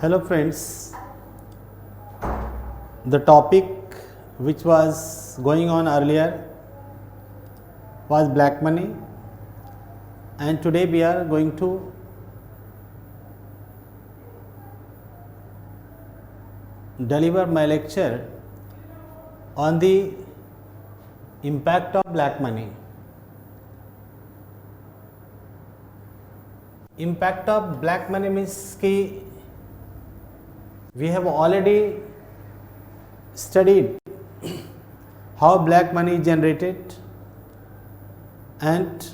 Hello friends, the topic which was going on earlier was black money, and today we are going to deliver my lecture on the impact of black money. Impact of black money means कि we have already studied how black money is generated and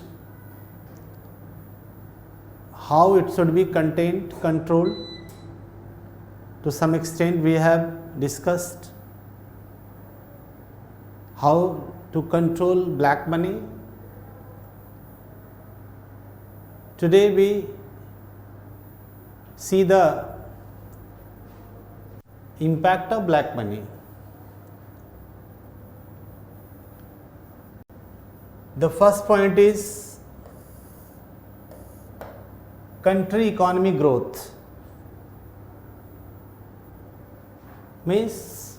how it should be contained, controlled. To some extent we have discussed how to control black money. Today we see the impact of black money. The first point is country economy growth. Means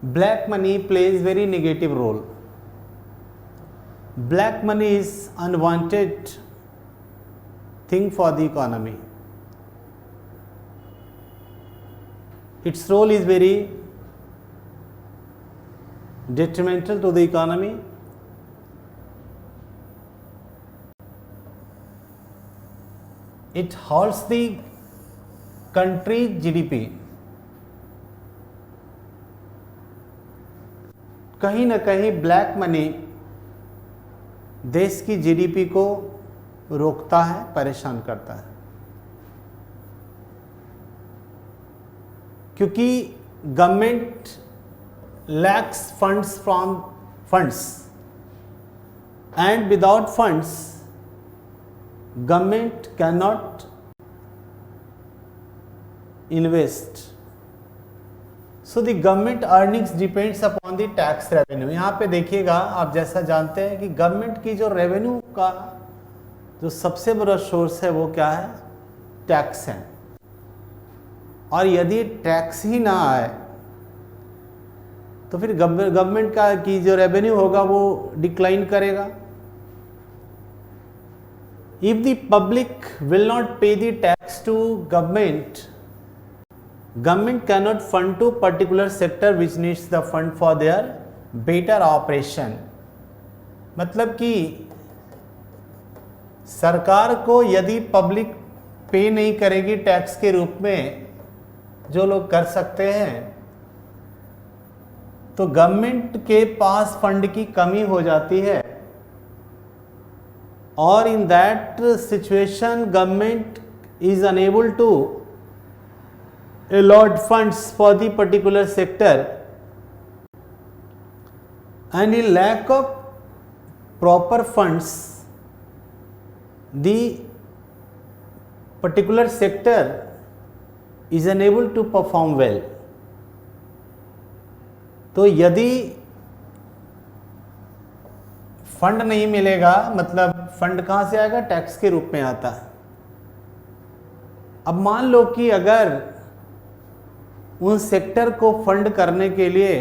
black money plays very negative role. Black money is unwanted thing for the economy. Its role is very detrimental to the economy. It halts the country GDP. कहीं न कहीं black money देश की GDP को रोकता है, परेशान करता है, क्योंकि government lakhs funds and without funds government can not invest. So the government earnings depends upon the tax revenue. यहाँ पे देखिएगा, आप जैसा जानते हैं कि गवर्नमेंट की जो रेवेन्यू का जो सबसे बड़ा सोर्स है वो क्या है? टैक्स है. और यदि टैक्स ही ना आए तो फिर गवर्नमेंट का की जो रेवेन्यू होगा वो डिक्लाइन करेगा. If the public will not pay the tax to government, government cannot fund to particular sector which needs the fund for their better operation. मतलब कि सरकार को यदि पब्लिक पे नहीं करेगी टैक्स के रूप में जो लोग कर सकते हैं, तो गवर्नमेंट के पास फंड की कमी हो जाती है, और in that situation government is unable to allot funds for the particular sector, and in lack of proper funds the particular sector is unable to perform well. तो यदि फंड नहीं मिलेगा, मतलब फंड कहाँ से आएगा? टैक्स के रूप में आता है. अब मान लो कि अगर उन सेक्टर को फंड करने के लिए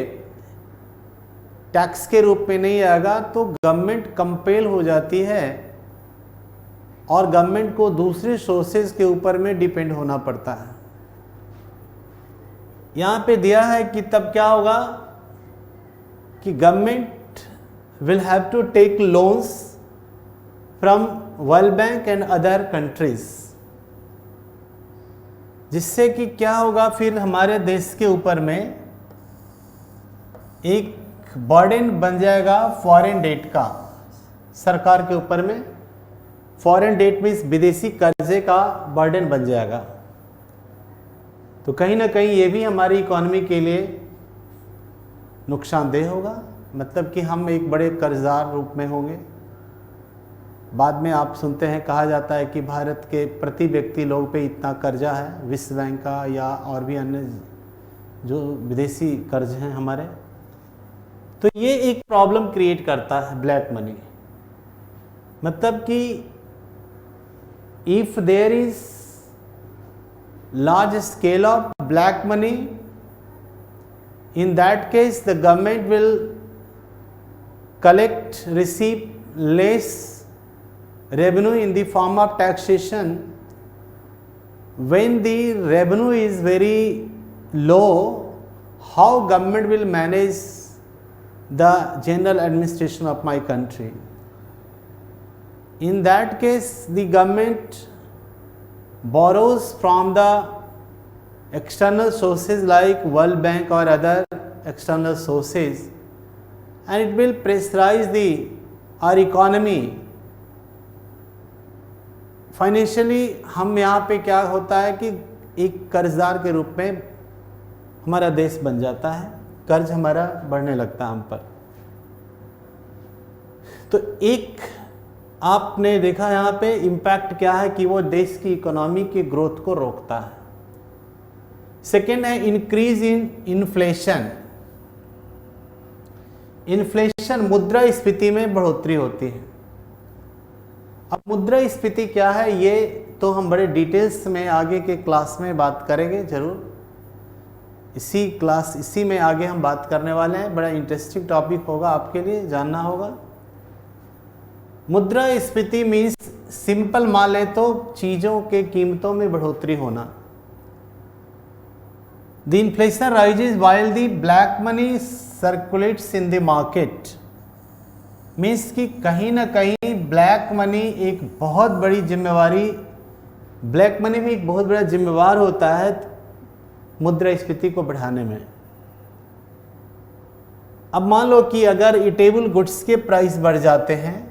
टैक्स के रूप में नहीं आएगा तो गवर्नमेंट कंपेल हो जाती है और गवर्नमेंट को दूसरे सोर्सेज के ऊपर में डिपेंड होना पड़ता है. यहाँ पे दिया है कि तब क्या होगा कि government will have to take loans from world bank and other countries, जिससे कि क्या होगा, फिर हमारे देश के ऊपर में एक बर्डन बन जाएगा फॉरेन डेट का. सरकार के ऊपर में फॉरेन डेट मीन्स विदेशी कर्जे का बर्डन बन जाएगा. तो कहीं ना कहीं ये भी हमारी इकोनॉमी के लिए नुकसानदेह होगा. मतलब कि हम एक बड़े कर्जदार रूप में होंगे. बाद में आप सुनते हैं, कहा जाता है कि भारत के प्रति व्यक्ति लोग पे इतना कर्जा है, विश्व बैंक का या और भी अन्य जो विदेशी कर्ज हैं हमारे. तो ये एक प्रॉब्लम क्रिएट करता है ब्लैक मनी. मतलब कि if there is large scale of black money, in that case the government will receive less revenue in the form of taxation. When the revenue is very low, how government will manage the general administration of my country? In that case, the government borrows from the external sources like World Bank or other external sources, and it will pressurize our economy. Financially हम यहाँ पे क्या होता है कि एक कर्जदार के रूप में हमारा देश बन जाता है, कर्ज हमारा बढ़ने लगता है हम पर। तो एक आपने देखा यहाँ पे इम्पैक्ट क्या है कि वो देश की इकोनॉमी की ग्रोथ को रोकता है। सेकेंड है इंक्रीज इन इन्फ्लेशन। इन्फ्लेशन मुद्रास्फीति में बढ़ोतरी होती है। अब मुद्रास्फीति क्या है ये तो हम बड़े डिटेल्स में आगे के क्लास में बात करेंगे जरूर। इसी में आगे हम बात करने वाले हैं। बड़ा इंटरेस्टिंग टॉपिक होगा, आपके लिए जानना होगा। मुद्रास्फीति मीन्स सिंपल मान लें तो चीज़ों के कीमतों में बढ़ोतरी होना। The inflation rises while the black money circulates in the market. Means कि कहीं ना कहीं ब्लैक मनी एक बहुत बड़ी जिम्मेवारी, ब्लैक मनी भी एक बहुत बड़ा जिम्मेवार होता है मुद्रास्फीति को बढ़ाने में। अब मान लो कि अगर ईटेबल गुड्स के प्राइस बढ़ जाते हैं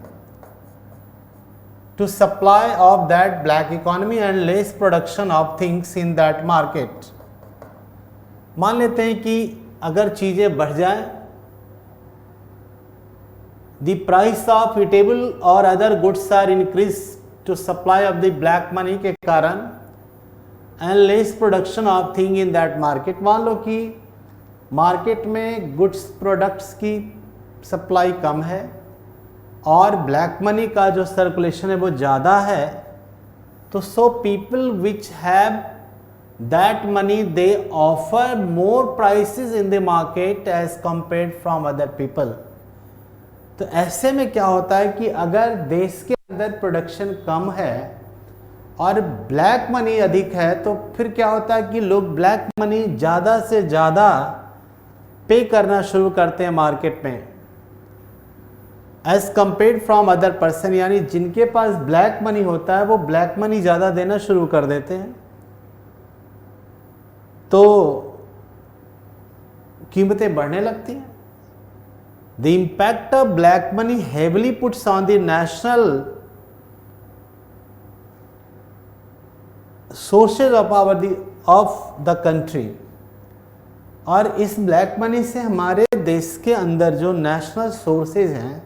to supply of that black economy and less production of things in that market। मान लेते हैं कि अगर चीज़ें बढ़ जाएं, the price of eatable और other goods are increased to supply of the black money के कारण and less production of thing in that market। मान लो कि मार्केट में गुड्स प्रोडक्ट्स की सप्लाई कम है और ब्लैक मनी का जो सर्कुलेशन है वो ज़्यादा है, तो so people which have that money they offer more prices in the market as compared from other people. तो ऐसे में क्या होता है कि अगर देश के अंदर प्रोडक्शन कम है और ब्लैक मनी अधिक है, तो फिर क्या होता है कि लोग ब्लैक मनी ज़्यादा से ज़्यादा पे करना शुरू करते हैं मार्केट में as compared from other person. यानी जिनके पास ब्लैक मनी होता है वो ब्लैक मनी ज़्यादा देना शुरू कर देते हैं, तो कीमतें बढ़ने लगती हैं। The impact of black money heavily puts on the national sources of the country. और इस ब्लैक मनी से हमारे देश के अंदर जो नेशनल सोर्सेज हैं,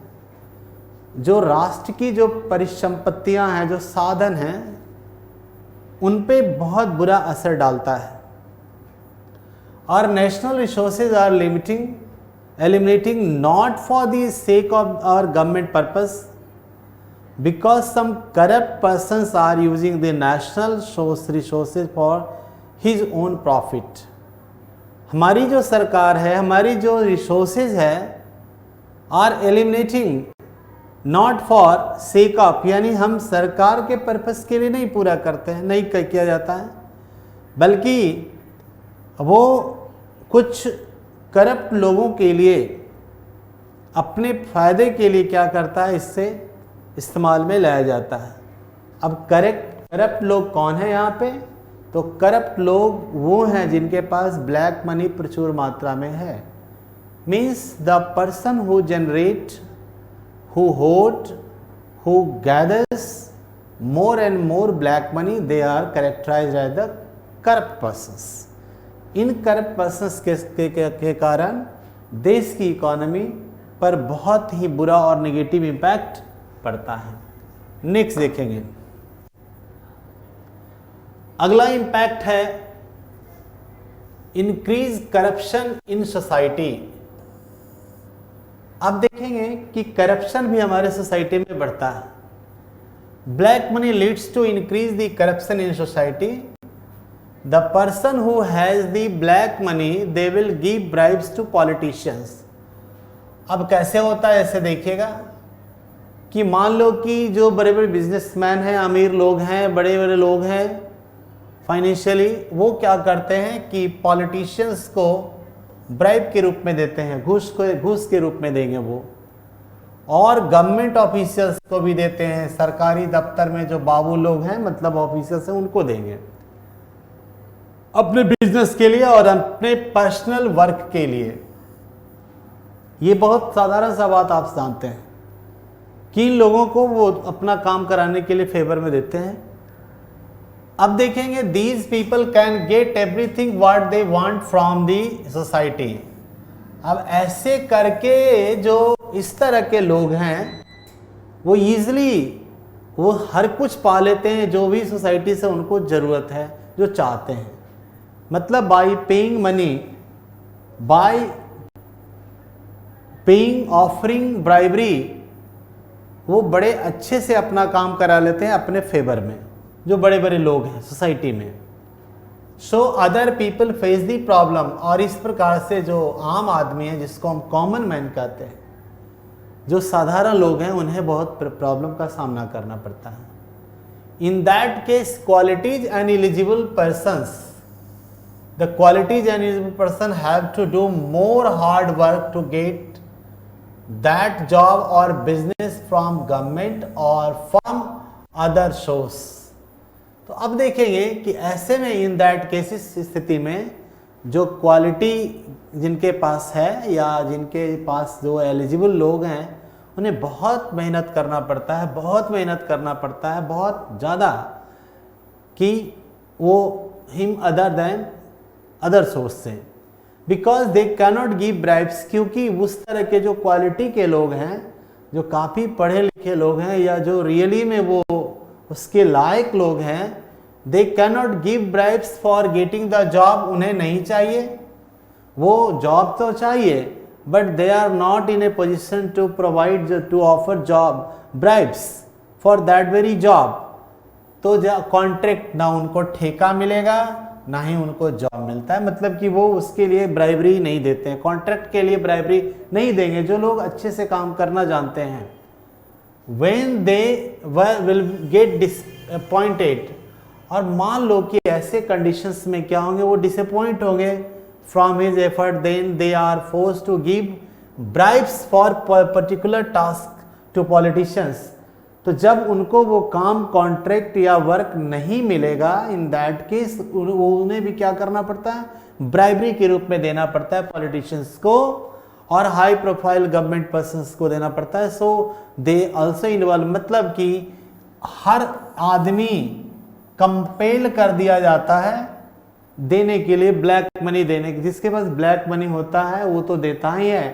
जो राष्ट्र की जो परिसंपत्तियां हैं, जो साधन हैं, उन पे बहुत बुरा असर डालता है। और national resources are eliminating not for the sake of our government purpose, because some corrupt persons are using the national resources for his own profit। हमारी जो सरकार है, हमारी जो रिसोर्सेज है, are eliminating not for sake of, यानी हम सरकार के पर्पस के लिए नहीं पूरा करते हैं, नहीं किया जाता है, बल्कि वो कुछ करप्ट लोगों के लिए अपने फ़ायदे के लिए क्या करता है, इससे इस्तेमाल में लाया जाता है। अब करप्ट लोग कौन है यहाँ पे? तो करप्ट लोग वो हैं जिनके पास ब्लैक मनी प्रचुर मात्रा में है। Means the person who generate, who hoard, who gathers more and more black money, they are characterized as the corrupt persons। In corrupt persons के कारण देश की इकोनॉमी पर बहुत ही बुरा और नेगेटिव इम्पैक्ट पड़ता है। नेक्स्ट देखेंगे, अगला इम्पैक्ट है इंक्रीज करप्शन इन सोसाइटी। आप देखेंगे कि करप्शन भी हमारे सोसाइटी में बढ़ता है। Black money leads to increase the corruption in society. The person who has the black money they will give bribes to politicians. अब कैसे होता है ऐसे देखिएगा कि मान लो कि जो बड़े बड़े बिजनेसमैन हैं, अमीर लोग हैं, बड़े बड़े लोग हैं फाइनेंशियली, वो क्या करते हैं कि पॉलिटिशियंस को ब्राइब के रूप में देते हैं, घूस के रूप में देंगे वो। और गवर्नमेंट ऑफिसर्स को भी देते हैं, सरकारी दफ्तर में जो बाबू लोग हैं मतलब ऑफिसर्स हैं उनको देंगे अपने बिजनेस के लिए और अपने पर्सनल वर्क के लिए। ये बहुत साधारण सा बात आप जानते हैं कि इन लोगों को वो अपना काम कराने के लिए फेवर में देते हैं। अब देखेंगे these people can get everything what they want from the society. अब ऐसे करके जो इस तरह के लोग हैं वो ईजिली वो हर कुछ पा लेते हैं जो भी सोसाइटी से उनको ज़रूरत है, जो चाहते हैं। मतलब by paying money, by paying offering bribery, वो बड़े अच्छे से अपना काम करा लेते हैं अपने फेवर में, जो बड़े बड़े लोग हैं सोसाइटी में। सो अदर पीपल फेस दी प्रॉब्लम। और इस प्रकार से जो आम आदमी है, जिसको हम कॉमन मैन कहते हैं, जो साधारण लोग हैं, उन्हें बहुत प्रॉब्लम का सामना करना पड़ता है। In that case qualities and eligible persons, the qualities and eligible person have to do more hard work to get that job or business from government or from other source। तो अब देखेंगे कि ऐसे में इन दैट केसेस स्थिति में जो quality जिनके पास है या जिनके पास जो एलिजिबल लोग हैं, उन्हें बहुत मेहनत करना पड़ता है, बहुत मेहनत करना पड़ता है, बहुत ज़्यादा, कि वो him other than other source से, because they cannot give bribes. क्योंकि उस तरह के जो क्वालिटी के लोग हैं, जो काफ़ी पढ़े लिखे लोग हैं या जो रियली में वो उसके लायक लोग हैं, they cannot give bribes for getting the job. उन्हें नहीं चाहिए, वो जॉब तो चाहिए, but they are not in a position to provide to offer job bribes for that very job. तो कॉन्ट्रैक्ट, ना उनको ठेका मिलेगा ना ही उनको जॉब मिलता है। मतलब कि वो उसके लिए ब्राइबरी नहीं देते हैं, कॉन्ट्रैक्ट के लिए ब्राइबरी नहीं देंगे जो लोग अच्छे से काम करना जानते हैं। When they will get disappointed, और मान लो कि ऐसे कंडीशंस में क्या होंगे, वो डिसअपॉइंट होंगे from his effort, then they are force to give bribes for particular task to politicians. तो जब उनको वो काम, कॉन्ट्रैक्ट या वर्क नहीं मिलेगा, इन दैट केस उन्हें भी क्या करना पड़ता है, ब्राइबरी के रूप में देना पड़ता है पॉलिटिशियंस को और हाई प्रोफाइल गवर्नमेंट पर्सन्स को देना पड़ता है। सो दे आल्सो इन्वॉल्व, मतलब कि हर आदमी कंपेल कर दिया जाता है देने के लिए, ब्लैक मनी देने के। जिसके पास ब्लैक मनी होता है वो तो देता ही है,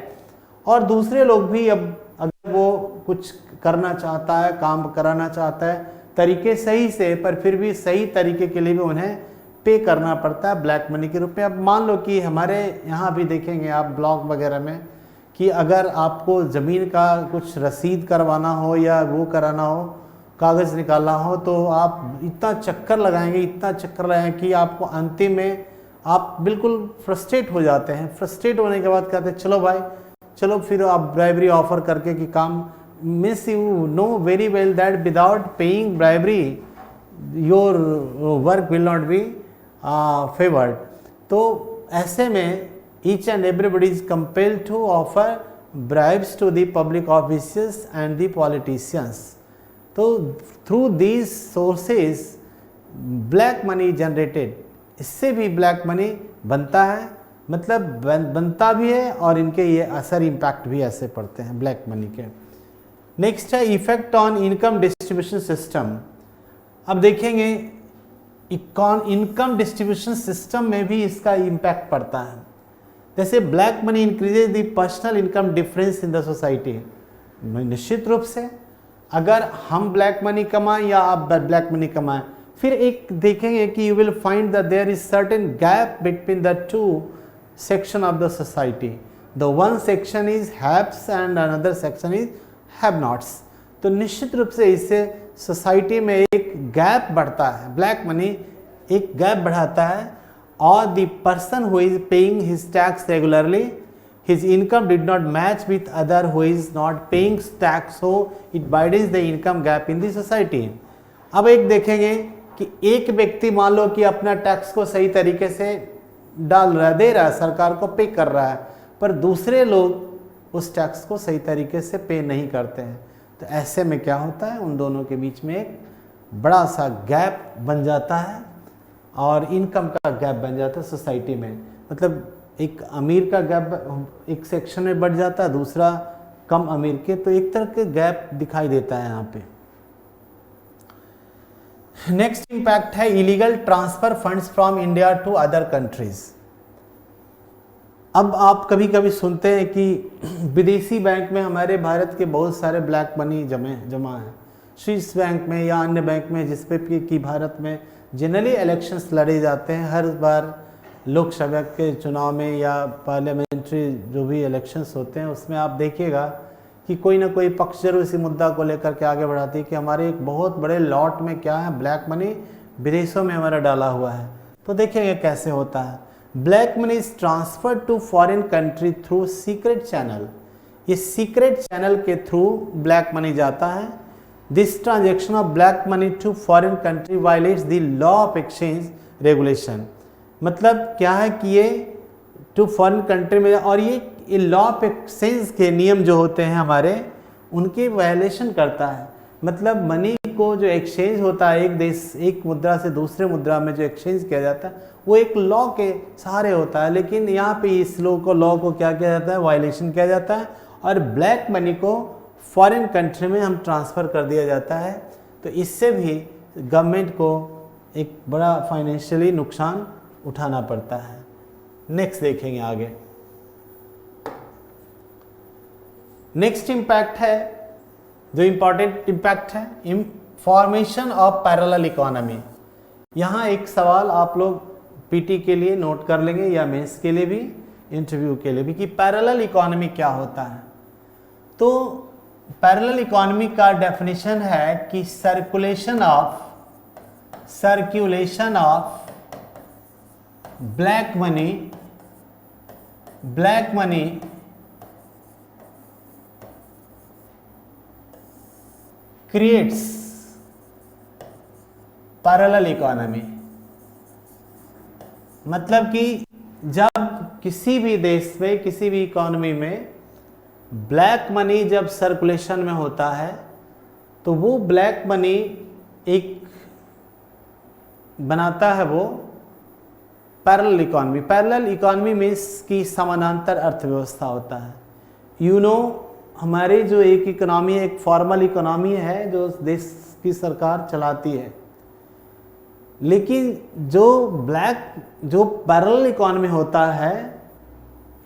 और दूसरे लोग भी अब अगर वो कुछ करना चाहता है, काम कराना चाहता है तरीके सही से, पर फिर भी सही तरीके के लिए भी उन्हें पे करना पड़ता है ब्लैक मनी के रूप में। अब मान लो कि हमारे यहाँ भी देखेंगे आप ब्लॉग वगैरह में कि अगर आपको ज़मीन का कुछ रसीद करवाना हो या वो कराना हो, कागज़ निकालना हो, तो आप इतना चक्कर लगाएंगे, इतना चक्कर लगाएंगे कि आपको अंतिम में आप बिल्कुल फ्रस्ट्रेट हो जाते हैं। फ्रस्ट्रेट होने के बाद कहते हैं चलो भाई चलो फिर आप ब्राइबरी ऑफर करके कि काम, means you know very well that without paying bribery your work will not be favoured. तो ऐसे में each and everybody is compelled to offer bribes to the public officers and the politicians. तो through these sources black money generated, इससे भी black money बनता है, मतलब बनता भी है और इनके ये असर इम्पैक्ट भी ऐसे पड़ते हैं ब्लैक मनी के। नेक्स्ट है effect on income distribution system. अब देखेंगे इनकम डिस्ट्रीब्यूशन सिस्टम में भी इसका इम्पैक्ट पड़ता है। जैसे black money increases the personal income difference in the society. निश्चित रूप से अगर हम ब्लैक मनी कमाएं या आप ब्लैक मनी कमाएं, फिर एक देखेंगे कि you will find that there is certain gap between the two section of the society. The one section is haves and another section is have nots. तो निश्चित रूप से इससे सोसाइटी में एक गैप बढ़ता है। ब्लैक मनी एक गैप बढ़ाता है, और the person who is paying his tax regularly his income did not match with other who is not paying tax, so it widens the income gap in the society. अब एक देखेंगे कि एक व्यक्ति मान लो कि अपना टैक्स को सही तरीके से डाल रहा है, दे रहा है, सरकार को पे कर रहा है, पर दूसरे लोग उस टैक्स को सही तरीके से पे नहीं करते हैं। तो ऐसे में क्या होता है, उन दोनों के बीच में एक बड़ा सा गैप बन जाता है और इनकम का गैप बन जाता है सोसाइटी में। मतलब एक अमीर का गैप एक सेक्शन में बढ़ जाता है, दूसरा कम अमीर के, तो एक तरह के गैप दिखाई देता है यहाँ पे। नेक्स्ट इंपैक्ट है illegal transfer funds from India to other countries. अब आप कभी कभी सुनते हैं कि विदेशी बैंक में हमारे भारत के बहुत सारे ब्लैक मनी जमा है, स्विस बैंक में या अन्य बैंक में, जिस पे कि भारत में जनरली इलेक्शंस लड़े जाते हैं। हर बार लोकसभा के चुनाव में या पार्लियामेंट्री जो भी इलेक्शंस होते हैं उसमें आप देखिएगा कि कोई ना कोई पक्ष जरूर इसी मुद्दा को लेकर के आगे बढ़ाती है कि हमारे एक बहुत बड़े लॉट में क्या है, ब्लैक मनी विदेशों में हमारा डाला हुआ है। तो देखिएगा कैसे होता है। Black money is transfer to foreign country through secret channel. ये सीक्रेट चैनल के थ्रू ब्लैक मनी जाता है। This transaction of black money to foreign country violates the law of exchange regulation. मतलब क्या है कि ये टू फॉरेन कंट्री में, और ये लॉ ऑफ एक्सचेंज के नियम जो होते हैं हमारे, उनके वायलेशन करता है। मतलब मनी को जो एक्सचेंज होता है, एक देश एक मुद्रा से दूसरे मुद्रा में जो एक्सचेंज किया जाता है, वो एक लॉ के सहारे होता है। लेकिन यहाँ पे इस लॉ को क्या किया जाता है, वायलेशन किया जाता है, और ब्लैक मनी को फॉरेन कंट्री में हम ट्रांसफ़र कर दिया जाता है। तो इससे भी गवर्नमेंट को एक बड़ा फाइनेंशियली नुकसान उठाना पड़ता है। नेक्स्ट देखेंगे आगे। नेक्स्ट इम्पैक्ट है, जो इंपॉर्टेंट इम्पैक्ट है, फॉर्मेशन ऑफ पैरेलल इकोनॉमी। यहाँ एक सवाल आप लोग पीटी के लिए नोट कर लेंगे या मेंस के लिए भी, इंटरव्यू के लिए भी, कि पैरेलल इकोनॉमी क्या होता है। तो पैरेलल इकोनॉमी का डेफिनेशन है कि circulation of black money creates parallel economy. मतलब कि जब किसी भी देश में, किसी भी इकोनॉमी में ब्लैक मनी जब सर्कुलेशन में होता है, तो वो ब्लैक मनी एक बनाता है वो parallel economy. Parallel economy means की समानांतर अर्थव्यवस्था होता है। हमारे जो एक इकोनॉमी है, एक फॉर्मल इकोनॉमी है जो देश की सरकार चलाती है, लेकिन जो पैरेलल इकोनॉमी होता है,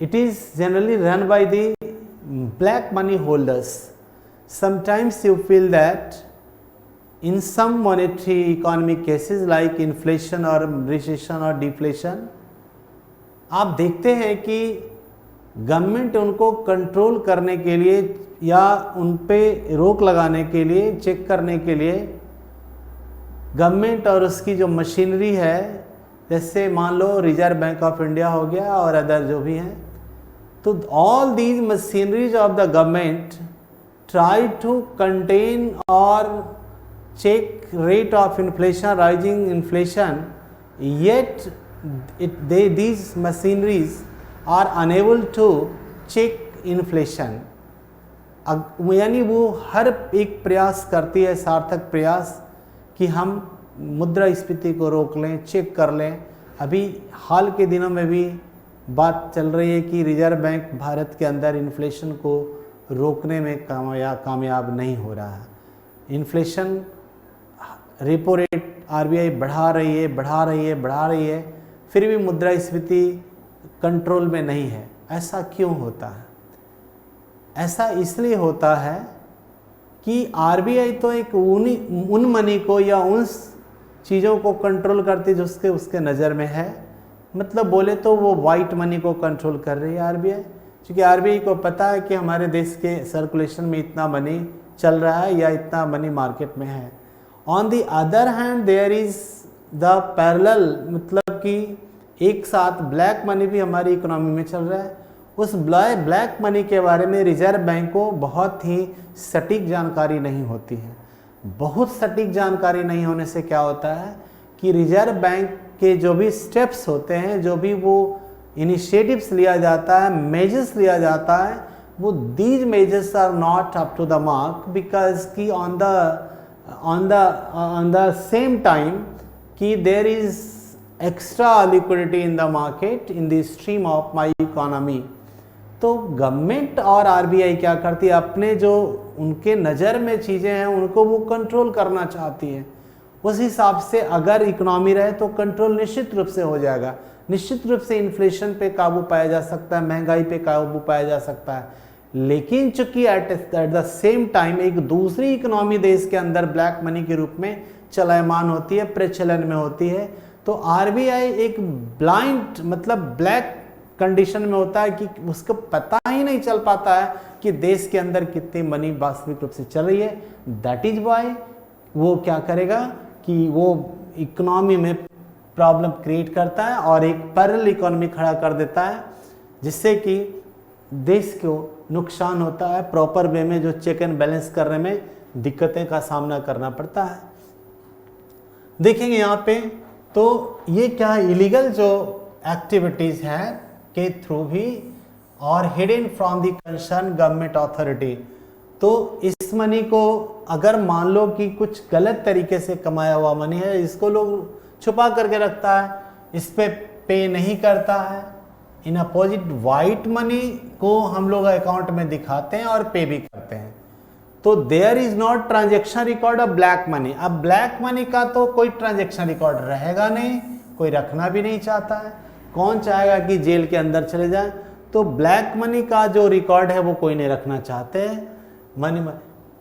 it is generally run by the black money holders. Sometimes you feel that in some monetary economic cases like inflation or recession or deflation, आप देखते हैं कि गवर्नमेंट उनको कंट्रोल करने के लिए या उन पे रोक लगाने के लिए, चेक करने के लिए गवर्नमेंट और उसकी जो मशीनरी है, जैसे मान लो रिजर्व बैंक ऑफ इंडिया हो गया और अदर जो भी हैं, तो all these machineries of the government try to contain और check rate of inflation, rising inflation, yet these machineries are unable to check inflation। यानी वो हर एक प्रयास करती है, सार्थक प्रयास, कि हम मुद्रास्फीति को रोक लें, चेक कर लें। अभी हाल के दिनों में भी बात चल रही है कि रिजर्व बैंक भारत के अंदर इन्फ्लेशन को रोकने में कामयाब नहीं हो रहा है। इन्फ्लेशन रेपो रेट आरबीआई बढ़ा रही है, फिर भी मुद्रास्फीति कंट्रोल में नहीं है। ऐसा क्यों होता है? ऐसा इसलिए होता है कि आरबीआई तो एक उन मनी को या उन चीज़ों को कंट्रोल करती जो उसके नज़र में है। मतलब बोले तो वो वाइट मनी को कंट्रोल कर रही है आरबीआई, क्योंकि आरबीआई को पता है कि हमारे देश के सर्कुलेशन में इतना मनी चल रहा है या इतना मनी मार्केट में है। On the other hand there is the parallel, मतलब कि एक साथ ब्लैक मनी भी हमारी इकोनॉमी में चल रहा है। उस ब्लैक मनी के बारे में रिजर्व बैंक को बहुत ही सटीक जानकारी नहीं होती है। बहुत सटीक जानकारी नहीं होने से क्या होता है कि रिजर्व बैंक के जो भी स्टेप्स होते हैं, जो भी वो इनिशिएटिव्स लिया जाता है, मेजर्स लिया जाता है, वो these measures are not up to the mark, because कि ऑन द सेम टाइम कि there is extra liquidity in the market in the stream of my economy. तो गवर्नमेंट और आरबीआई क्या करती है, अपने जो उनके नज़र में चीज़ें हैं उनको वो कंट्रोल करना चाहती है। उस हिसाब से अगर इकोनॉमी रहे तो कंट्रोल निश्चित रूप से हो जाएगा, निश्चित रूप से इन्फ्लेशन पे काबू पाया जा सकता है, महंगाई पे काबू पाया जा सकता है। लेकिन चूंकि एट द सेम टाइम एक दूसरी इकोनॉमी देश के अंदर ब्लैक मनी के रूप में चलायमान होती है, प्रचलन में होती है, तो आरबीआई एक ब्लाइंड मतलब ब्लैक कंडीशन में होता है कि उसको पता ही नहीं चल पाता है कि देश के अंदर कितनी मनी वास्तविक रूप से चल रही है। दैट इज वाई वो क्या करेगा कि वो इकोनॉमी में प्रॉब्लम क्रिएट करता है और एक पैरेलल इकोनॉमी खड़ा कर देता है, जिससे कि देश को नुकसान होता है, प्रॉपर वे में जो चेक एंड बैलेंस करने में दिक्कतें का सामना करना पड़ता है। देखेंगे यहाँ पे तो ये क्या इलीगल जो एक्टिविटीज़ हैं के थ्रू भी और hidden from the concern government authority. तो इस मनी को अगर मान लो कि कुछ गलत तरीके से कमाया हुआ मनी है, इसको लोग छुपा करके रखता है, इस पे नहीं करता है। इन अपोजिट वाइट मनी को हम लोग अकाउंट में दिखाते हैं और पे भी करते हैं। तो there is not transaction record of black money. अब ब्लैक मनी का तो कोई ट्रांजेक्शन रिकॉर्ड रहेगा नहीं, कोई रखना भी नहीं चाहता है। कौन चाहेगा कि जेल के अंदर चले जाए? तो ब्लैक मनी का जो रिकॉर्ड है वो कोई नहीं रखना चाहते हैं।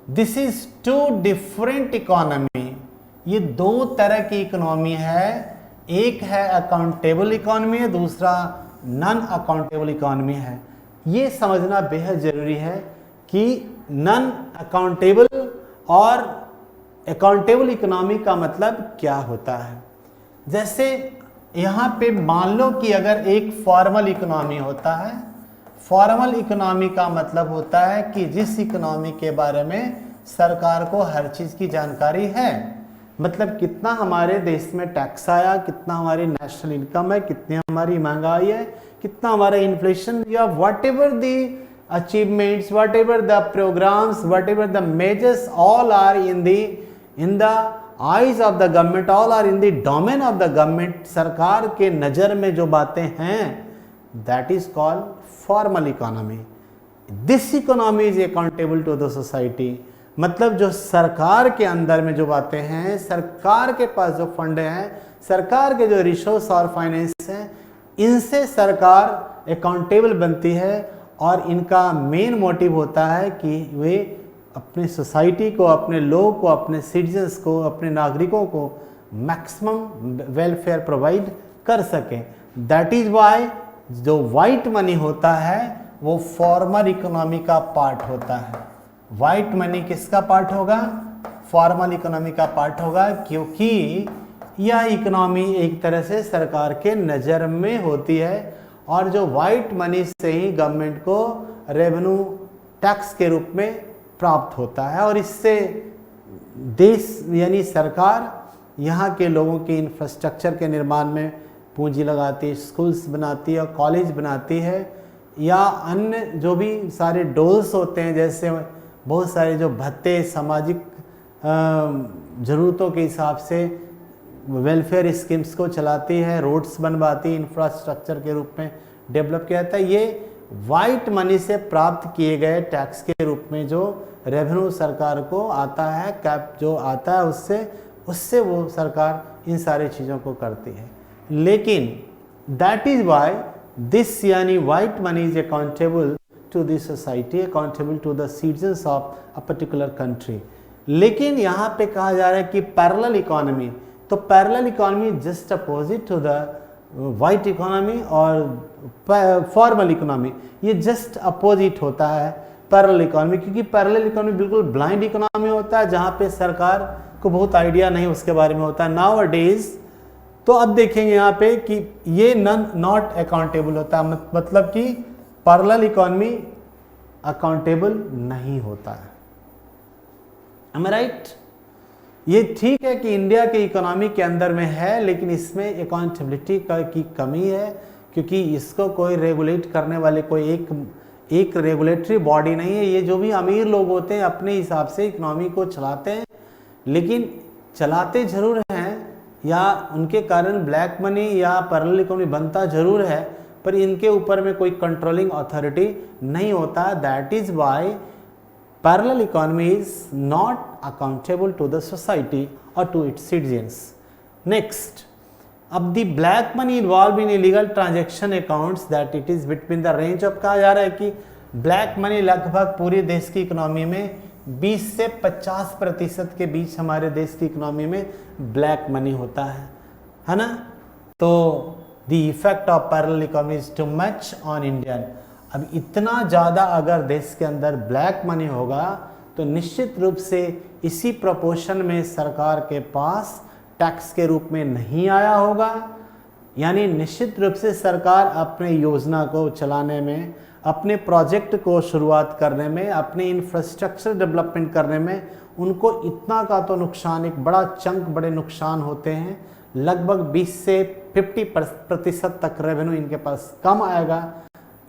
This is two different economy. ये दो तरह की इकोनॉमी है, एक है अकाउंटेबल इकोनॉमी है, दूसरा नॉन अकाउंटेबल इकोनॉमी है। ये समझना बेहद जरूरी है कि नॉन अकाउंटेबल और अकाउंटेबल इकोनॉमी का मतलब क्या होता है। जैसे यहाँ पे मान लो कि अगर एक फॉर्मल इकोनॉमी होता है, फॉर्मल इकोनॉमी का मतलब होता है कि जिस इकोनॉमी के बारे में सरकार को हर चीज़ की जानकारी है, मतलब कितना हमारे देश में टैक्स आया, कितना हमारी नेशनल इनकम है, कितनी हमारी महंगाई है, कितना हमारा इन्फ्लेशन, या whatever the achievements, whatever the programmes, whatever the measures, all are in the eyes of the government, all are in the domain of the government. सरकार के नज़र में जो बातें हैं, that is called formal economy. This economy is accountable to the society. मतलब जो सरकार के अंदर में जो बातें हैं, सरकार के पास जो फंड हैं, सरकार के जो रिसोर्स और फाइनेंस हैं, इनसे सरकार अकाउंटेबल बनती है और इनका मेन मोटिव होता है कि वे अपनी सोसाइटी को, अपने लोगों को, अपने सिटीजन्स को, अपने नागरिकों को मैक्सिमम वेलफेयर प्रोवाइड कर सकें। दैट इज वाई जो वाइट मनी होता है वो फॉर्मल इकोनॉमी का पार्ट होता है। वाइट मनी किसका पार्ट होगा? फॉर्मल इकोनॉमी का पार्ट होगा, क्योंकि यह इकोनॉमी एक तरह से सरकार के नज़र में होती है और जो वाइट मनी से ही गवर्नमेंट को रेवेन्यू टैक्स के रूप में प्राप्त होता है और इससे देश यानी सरकार यहाँ के लोगों के इंफ्रास्ट्रक्चर के निर्माण में पूंजी लगाती है, स्कूल्स बनाती है और कॉलेज बनाती है, या अन्य जो भी सारे डोल्स होते हैं, जैसे बहुत सारे जो भत्ते सामाजिक ज़रूरतों के हिसाब से वेलफेयर स्कीम्स को चलाती है, रोड्स बनवाती है, इंफ्रास्ट्रक्चर के रूप में डेवलप किया जाता है। ये वाइट मनी से प्राप्त किए गए टैक्स के रूप में जो रेवेन्यू सरकार को आता है, कैप जो आता है, उससे वो सरकार इन सारी चीज़ों को करती है। लेकिन दैट इज वाई दिस यानी white money is accountable to the society, accountable to the citizens of a particular country. लेकिन यहाँ पे कहा जा रहा है कि पैरेलल इकोनॉमी, तो parallel economy just opposite to the white economy और फॉर्मल इकोनॉमी, ये जस्ट अपोजिट होता है पैरेलल इकोनॉमी, क्योंकि पैरेलल इकोनॉमी बिल्कुल ब्लाइंड इकोनॉमी होता है जहाँ पे सरकार को बहुत आइडिया नहीं उसके बारे में होता है। नाउ अ डेज तो अब देखेंगे यहाँ पे कि ये नॉट अकाउंटेबल होता है, मतलब कि पैरेलल इकोनॉमी अकाउंटेबल नहीं होता है। am I right? ये ठीक है कि इंडिया के इकोनॉमी के अंदर में है, लेकिन इसमें अकाउंटेबिलिटी की कमी है, क्योंकि इसको कोई रेगुलेट करने वाले कोई एक रेगुलेटरी बॉडी नहीं है। ये जो भी अमीर लोग होते हैं अपने हिसाब से इकोनॉमी को चलाते हैं, लेकिन चलाते जरूर हैं, या उनके कारण ब्लैक मनी या पैरेलल इकोनॉमी बनता जरूर है, पर इनके ऊपर में कोई कंट्रोलिंग अथॉरिटी नहीं होता। That is why parallel economy is not accountable to the society और टू इट्स सिटीजन्स। नेक्स्ट, अब the black money involve in illegal transaction accounts that it is between the range of, कहा जा रहा है कि black money लगभग पूरे देश की इकोनॉमी में 20 से 50% के बीच हमारे देश की इकोनॉमी में ब्लैक मनी होता है ना। तो the effect of parallel economy is too much on Indian. अब इतना ज़्यादा अगर देश के अंदर ब्लैक मनी होगा तो निश्चित रूप से इसी प्रोपोर्शन में सरकार के पास टैक्स के रूप में नहीं आया होगा, यानी निश्चित रूप से सरकार अपने योजना को चलाने में, अपने प्रोजेक्ट को शुरुआत करने में, अपने इंफ्रास्ट्रक्चर डेवलपमेंट करने में उनको इतना का तो नुकसान, एक बड़ा चंक बड़े नुकसान होते हैं। लगभग 20 से 50% तक रेवेन्यू इनके पास कम आएगा।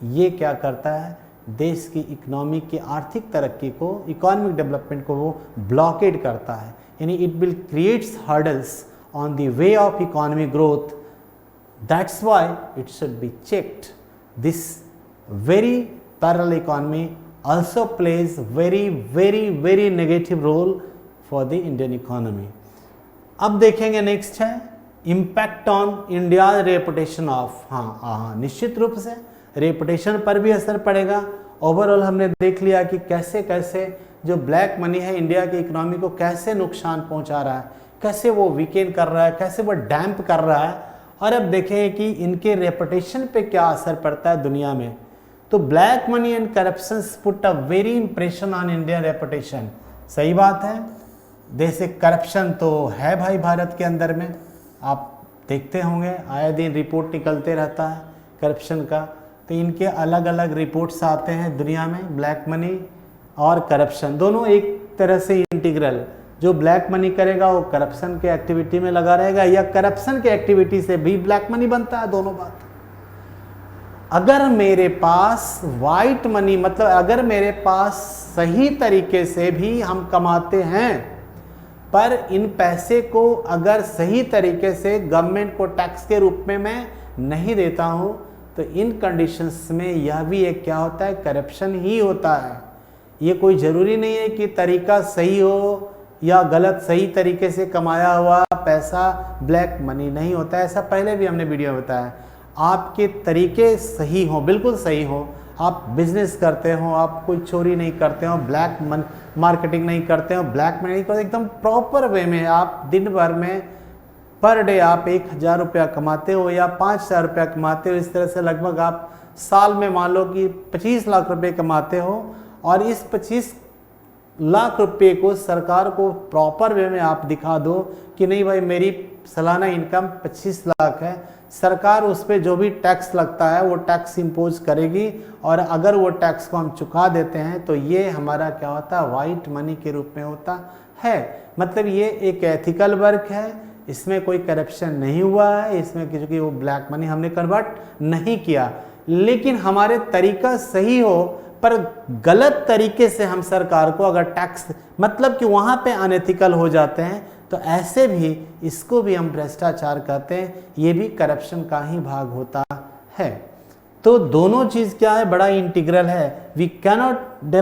ये क्या करता है, देश की इकोनॉमी की आर्थिक तरक्की को, इकोनॉमिक डेवलपमेंट को वो ब्लॉकेड करता है, यानी it will creates hurdles on the way of economic growth. That's why it should be checked. This very parallel economy also plays very negative role for the Indian economy। अब देखेंगे next है impact on India reputation of. हाँ, निश्चित रूप से reputation पर भी असर पड़ेगा। ओवरऑल हमने देख लिया कि कैसे कैसे जो ब्लैक मनी है इंडिया की इकोनॉमी को कैसे नुकसान पहुंचा रहा है, कैसे वो वीकेंड कर रहा है, कैसे वो डैम्प कर रहा है। और अब देखें कि इनके रेपुटेशन पे क्या असर पड़ता है दुनिया में। तो black money and corruption put a very impression on Indian reputation. सही बात है, जैसे करप्शन तो है भाई भारत के अंदर में, आप देखते होंगे आए दिन रिपोर्ट निकलते रहता है करप्शन का। तो इनके अलग अलग रिपोर्ट्स आते हैं दुनिया में, ब्लैक मनी और करप्शन दोनों एक तरह से इंटीग्रल। जो ब्लैक मनी करेगा वो करप्शन के एक्टिविटी में लगा रहेगा, या करप्शन के एक्टिविटी से भी ब्लैक मनी बनता है, दोनों बात। अगर मेरे पास वाइट मनी, मतलब अगर मेरे पास सही तरीके से भी हम कमाते हैं, पर इन पैसे को अगर सही तरीके से गवर्नमेंट को टैक्स के रूप में मैं नहीं देता हूं, तो इन कंडीशंस में यह भी एक क्या होता है, करप्शन ही होता है। ये कोई ज़रूरी नहीं है कि तरीका सही हो या गलत, सही तरीके से कमाया हुआ पैसा ब्लैक मनी नहीं होता है। ऐसा पहले भी हमने वीडियो में बताया। आपके तरीके सही हो, बिल्कुल सही हो, आप बिजनेस करते हो, आप कोई चोरी नहीं करते हो, ब्लैक मार्केटिंग नहीं करते हो, ब्लैक मनी नहीं करते, एकदम प्रॉपर वे में आप दिन भर में पर डे आप 1000 रुपया कमाते हो या 5000 रुपया कमाते हो, इस तरह से लगभग आप साल में मान लो कि 25 लाख रुपए कमाते हो, और इस 25 लाख रुपए को सरकार को प्रॉपर वे में आप दिखा दो कि नहीं भाई मेरी सालाना इनकम 25 लाख है, सरकार उस पर जो भी टैक्स लगता है वो टैक्स इम्पोज करेगी, और अगर वो टैक्स को हम चुका देते हैं तो ये हमारा क्या होता है, वाइट मनी के रूप में होता है। मतलब ये एक एथिकल वर्क है, इसमें कोई करप्शन नहीं हुआ है, इसमें क्योंकि वो ब्लैक मनी हमने कन्वर्ट नहीं किया। लेकिन हमारे तरीका सही हो, पर गलत तरीके से हम सरकार को अगर टैक्स, मतलब कि वहाँ पे अनएथिकल हो जाते हैं, तो ऐसे भी इसको भी हम भ्रष्टाचार कहते हैं, ये भी करप्शन का ही भाग होता है। तो दोनों चीज़ क्या है, बड़ा इंटीग्रल है। We cannot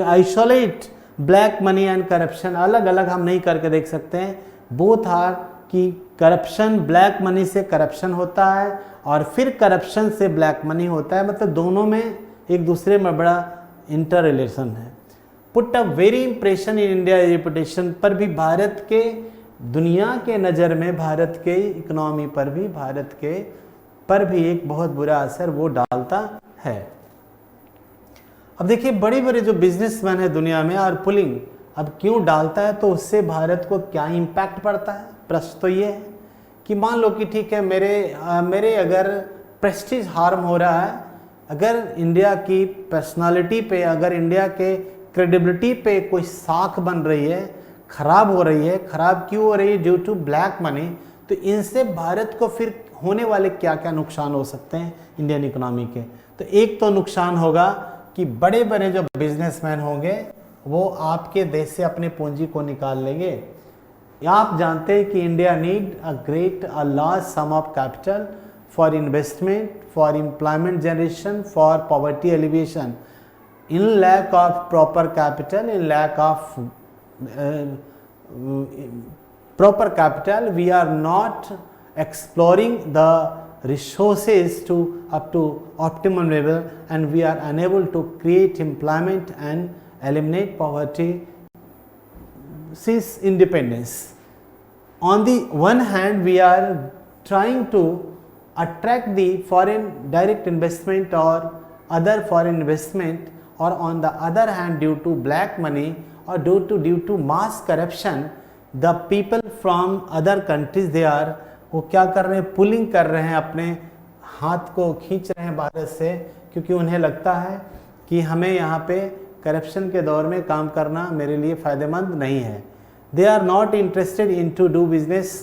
isolate black money and corruption, अलग अलग हम नहीं करके देख सकते हैं। बोथ आर कि करप्शन, ब्लैक मनी से करप्शन होता है और फिर करप्शन से ब्लैक मनी होता है, मतलब दोनों में एक दूसरे में बड़ा इंटर रिलेशन है। Put a very impression in India reputation पर भी, भारत के दुनिया के नज़र में भारत के इकोनॉमी पर भी, भारत के पर भी एक बहुत बुरा असर वो डालता है। अब देखिए बड़े बड़े जो बिजनेसमैन है दुनिया में और पुलिंग, अब क्यों डालता है, तो उससे भारत को क्या इम्पैक्ट पड़ता है। प्रश्न तो ये है कि मान लो कि ठीक है मेरे अगर प्रेस्टीज हार्म हो रहा है, अगर इंडिया की पर्सनालिटी पे, अगर इंडिया के क्रेडिबिलिटी पे कोई साख बन रही है, खराब हो रही है, खराब क्यों हो रही है? Due to black money. तो इनसे भारत को फिर होने वाले क्या क्या नुकसान हो सकते हैं इंडियन इकोनॉमी के? तो एक तो नुकसान होगा कि बड़े बड़े जो बिजनेसमैन होंगे वो आपके देश से अपने पूंजी को निकाल लेंगे। आप जानते हैं कि India need a large sum of capital for investment, for employment generation, for poverty elevation. In lack of proper capital, in lack of proper capital, we are not exploring the resources to up to optimum level, and we are unable to create employment and eliminate poverty since independence. On the one hand, we are trying to attract the foreign direct investment or other foreign investment, or on the other hand, due to black money or due to mass corruption, the people from other countries they are, वो क्या कर रहे हैं? Pulling कर रहे हैं, अपने हाथ को खींच रहे हैं भारत से, क्योंकि उन्हें लगता है कि हमें यहाँ पे करप्शन के दौर में काम करना मेरे लिए फ़ायदेमंद नहीं है। They are not interested in to do business,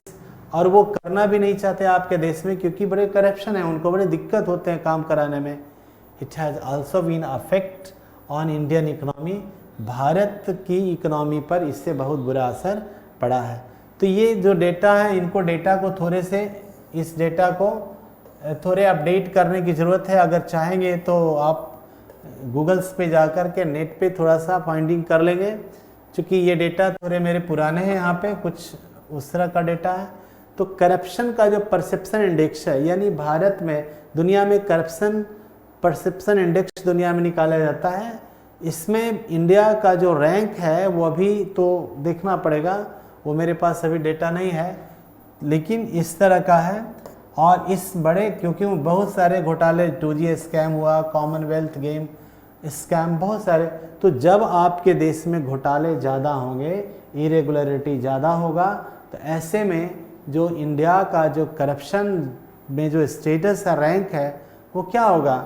और वो करना भी नहीं चाहते आपके देश में, क्योंकि बड़े करप्शन है, उनको बड़े दिक्कत होते हैं काम कराने में। It has also been affect on Indian economy. भारत की इकोनॉमी पर इससे बहुत बुरा असर पड़ा है। तो ये जो डेटा है, इनको डेटा को थोड़े से, इस डेटा को थोड़े अपडेट करने की ज़रूरत है। अगर चाहेंगे तो आप गूगल्स पे जाकर के नेट पे थोड़ा सा फाइंडिंग कर लेंगे, क्योंकि ये डेटा थोड़े मेरे पुराने हैं, यहाँ पे कुछ उस तरह का डेटा है। तो करप्शन का जो परसेप्शन इंडेक्स है, यानी भारत में, दुनिया में करप्शन परसेप्शन इंडेक्स दुनिया में निकाला जाता है, इसमें इंडिया का जो रैंक है वो अभी तो देखना पड़ेगा, वो मेरे पास अभी डेटा नहीं है, लेकिन इस तरह का है। और इस बड़े, क्योंकि बहुत सारे घोटाले, 2G स्कैम हुआ, कॉमनवेल्थ गेम स्कैम, बहुत सारे। तो जब आपके देश में घोटाले ज़्यादा होंगे, इरेगुलरिटी ज़्यादा होगा, तो ऐसे में जो इंडिया का जो करप्शन में जो स्टेटस है, रैंक है, वो क्या होगा?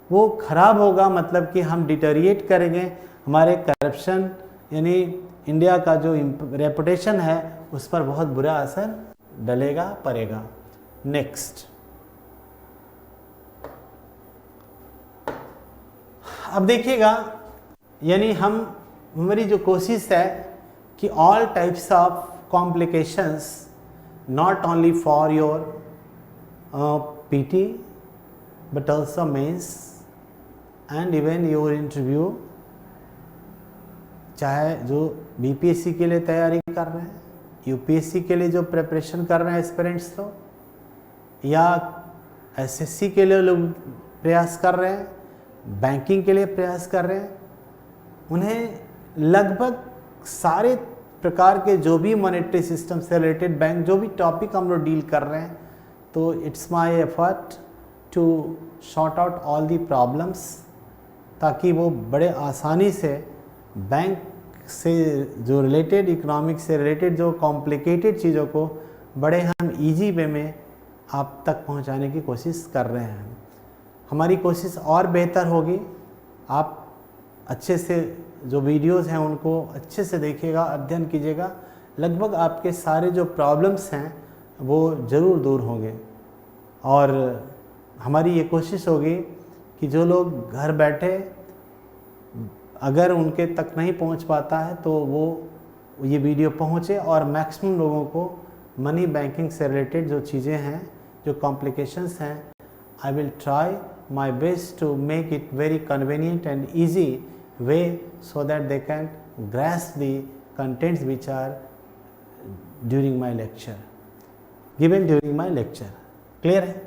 वो ख़राब होगा। मतलब कि हम डिटेरिएट करेंगे, हमारे करप्शन यानी इंडिया का जो रेपुटेशन है उस पर बहुत बुरा असर डलेगा, पड़ेगा। नेक्स्ट, अब देखिएगा, यानी हमारी जो कोशिश है कि all types of complications, not only for your PT but also mains and even your interview, चाहे जो BPSC के लिए तैयारी कर रहे हैं, UPSC के लिए जो प्रिपरेशन कर रहे हैं एस्पिरेंट्स, तो या SSC के लिए लोग प्रयास कर रहे हैं, बैंकिंग के लिए प्रयास कर रहे हैं, उन्हें लगभग सारे प्रकार के जो भी मॉनेटरी सिस्टम से रिलेटेड बैंक, जो भी टॉपिक हम लोग डील कर रहे हैं, तो it's my effort to sort out all the problems, ताकि वो बड़े आसानी से बैंक से जो रिलेटेड, इकोनॉमिक्स से रिलेटेड जो कॉम्प्लिकेटेड चीज़ों को बड़े हम इजी वे में आप तक पहुंचाने की कोशिश कर रहे हैं। हमारी कोशिश और बेहतर होगी। आप अच्छे से जो वीडियोस हैं उनको अच्छे से देखिएगा, अध्ययन कीजिएगा, लगभग आपके सारे जो प्रॉब्लम्स हैं वो ज़रूर दूर होंगे। और हमारी ये कोशिश होगी कि जो लोग घर बैठे अगर उनके तक नहीं पहुंच पाता है तो वो ये वीडियो पहुंचे और मैक्सिमम लोगों को मनी बैंकिंग से रिलेटेड जो चीज़ें हैं, जो कॉम्प्लिकेशंस हैं, I will try my best to make it very convenient and easy way so that they can grasp the contents which are during my lecture, given during my lecture. Clear है?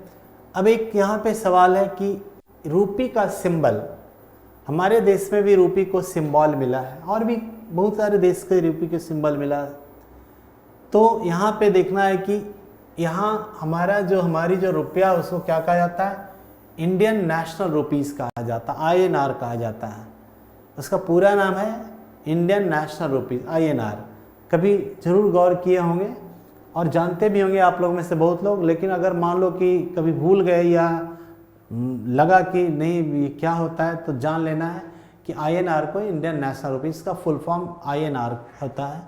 अब एक यहाँ पे सवाल है कि रूपी का सिंबल, हमारे देश में भी रूपी को सिंबल मिला है और भी बहुत सारे देश के रूपी के सिंबल मिला है। तो यहाँ पे देखना है कि यहाँ हमारी जो रुपया उसको क्या कहा जाता है? इंडियन नेशनल रुपीज़ कहा जाता है, INR कहा जाता है। उसका पूरा नाम है इंडियन नेशनल रुपीज़, INR। कभी ज़रूर गौर किए होंगे और जानते भी होंगे आप लोग में से बहुत लोग, लेकिन अगर मान लो कि कभी भूल गए या लगा कि नहीं ये क्या होता है, तो जान लेना है कि INR को इंडियन नेशनल रुपी, इसका फुल फॉर्म INR होता है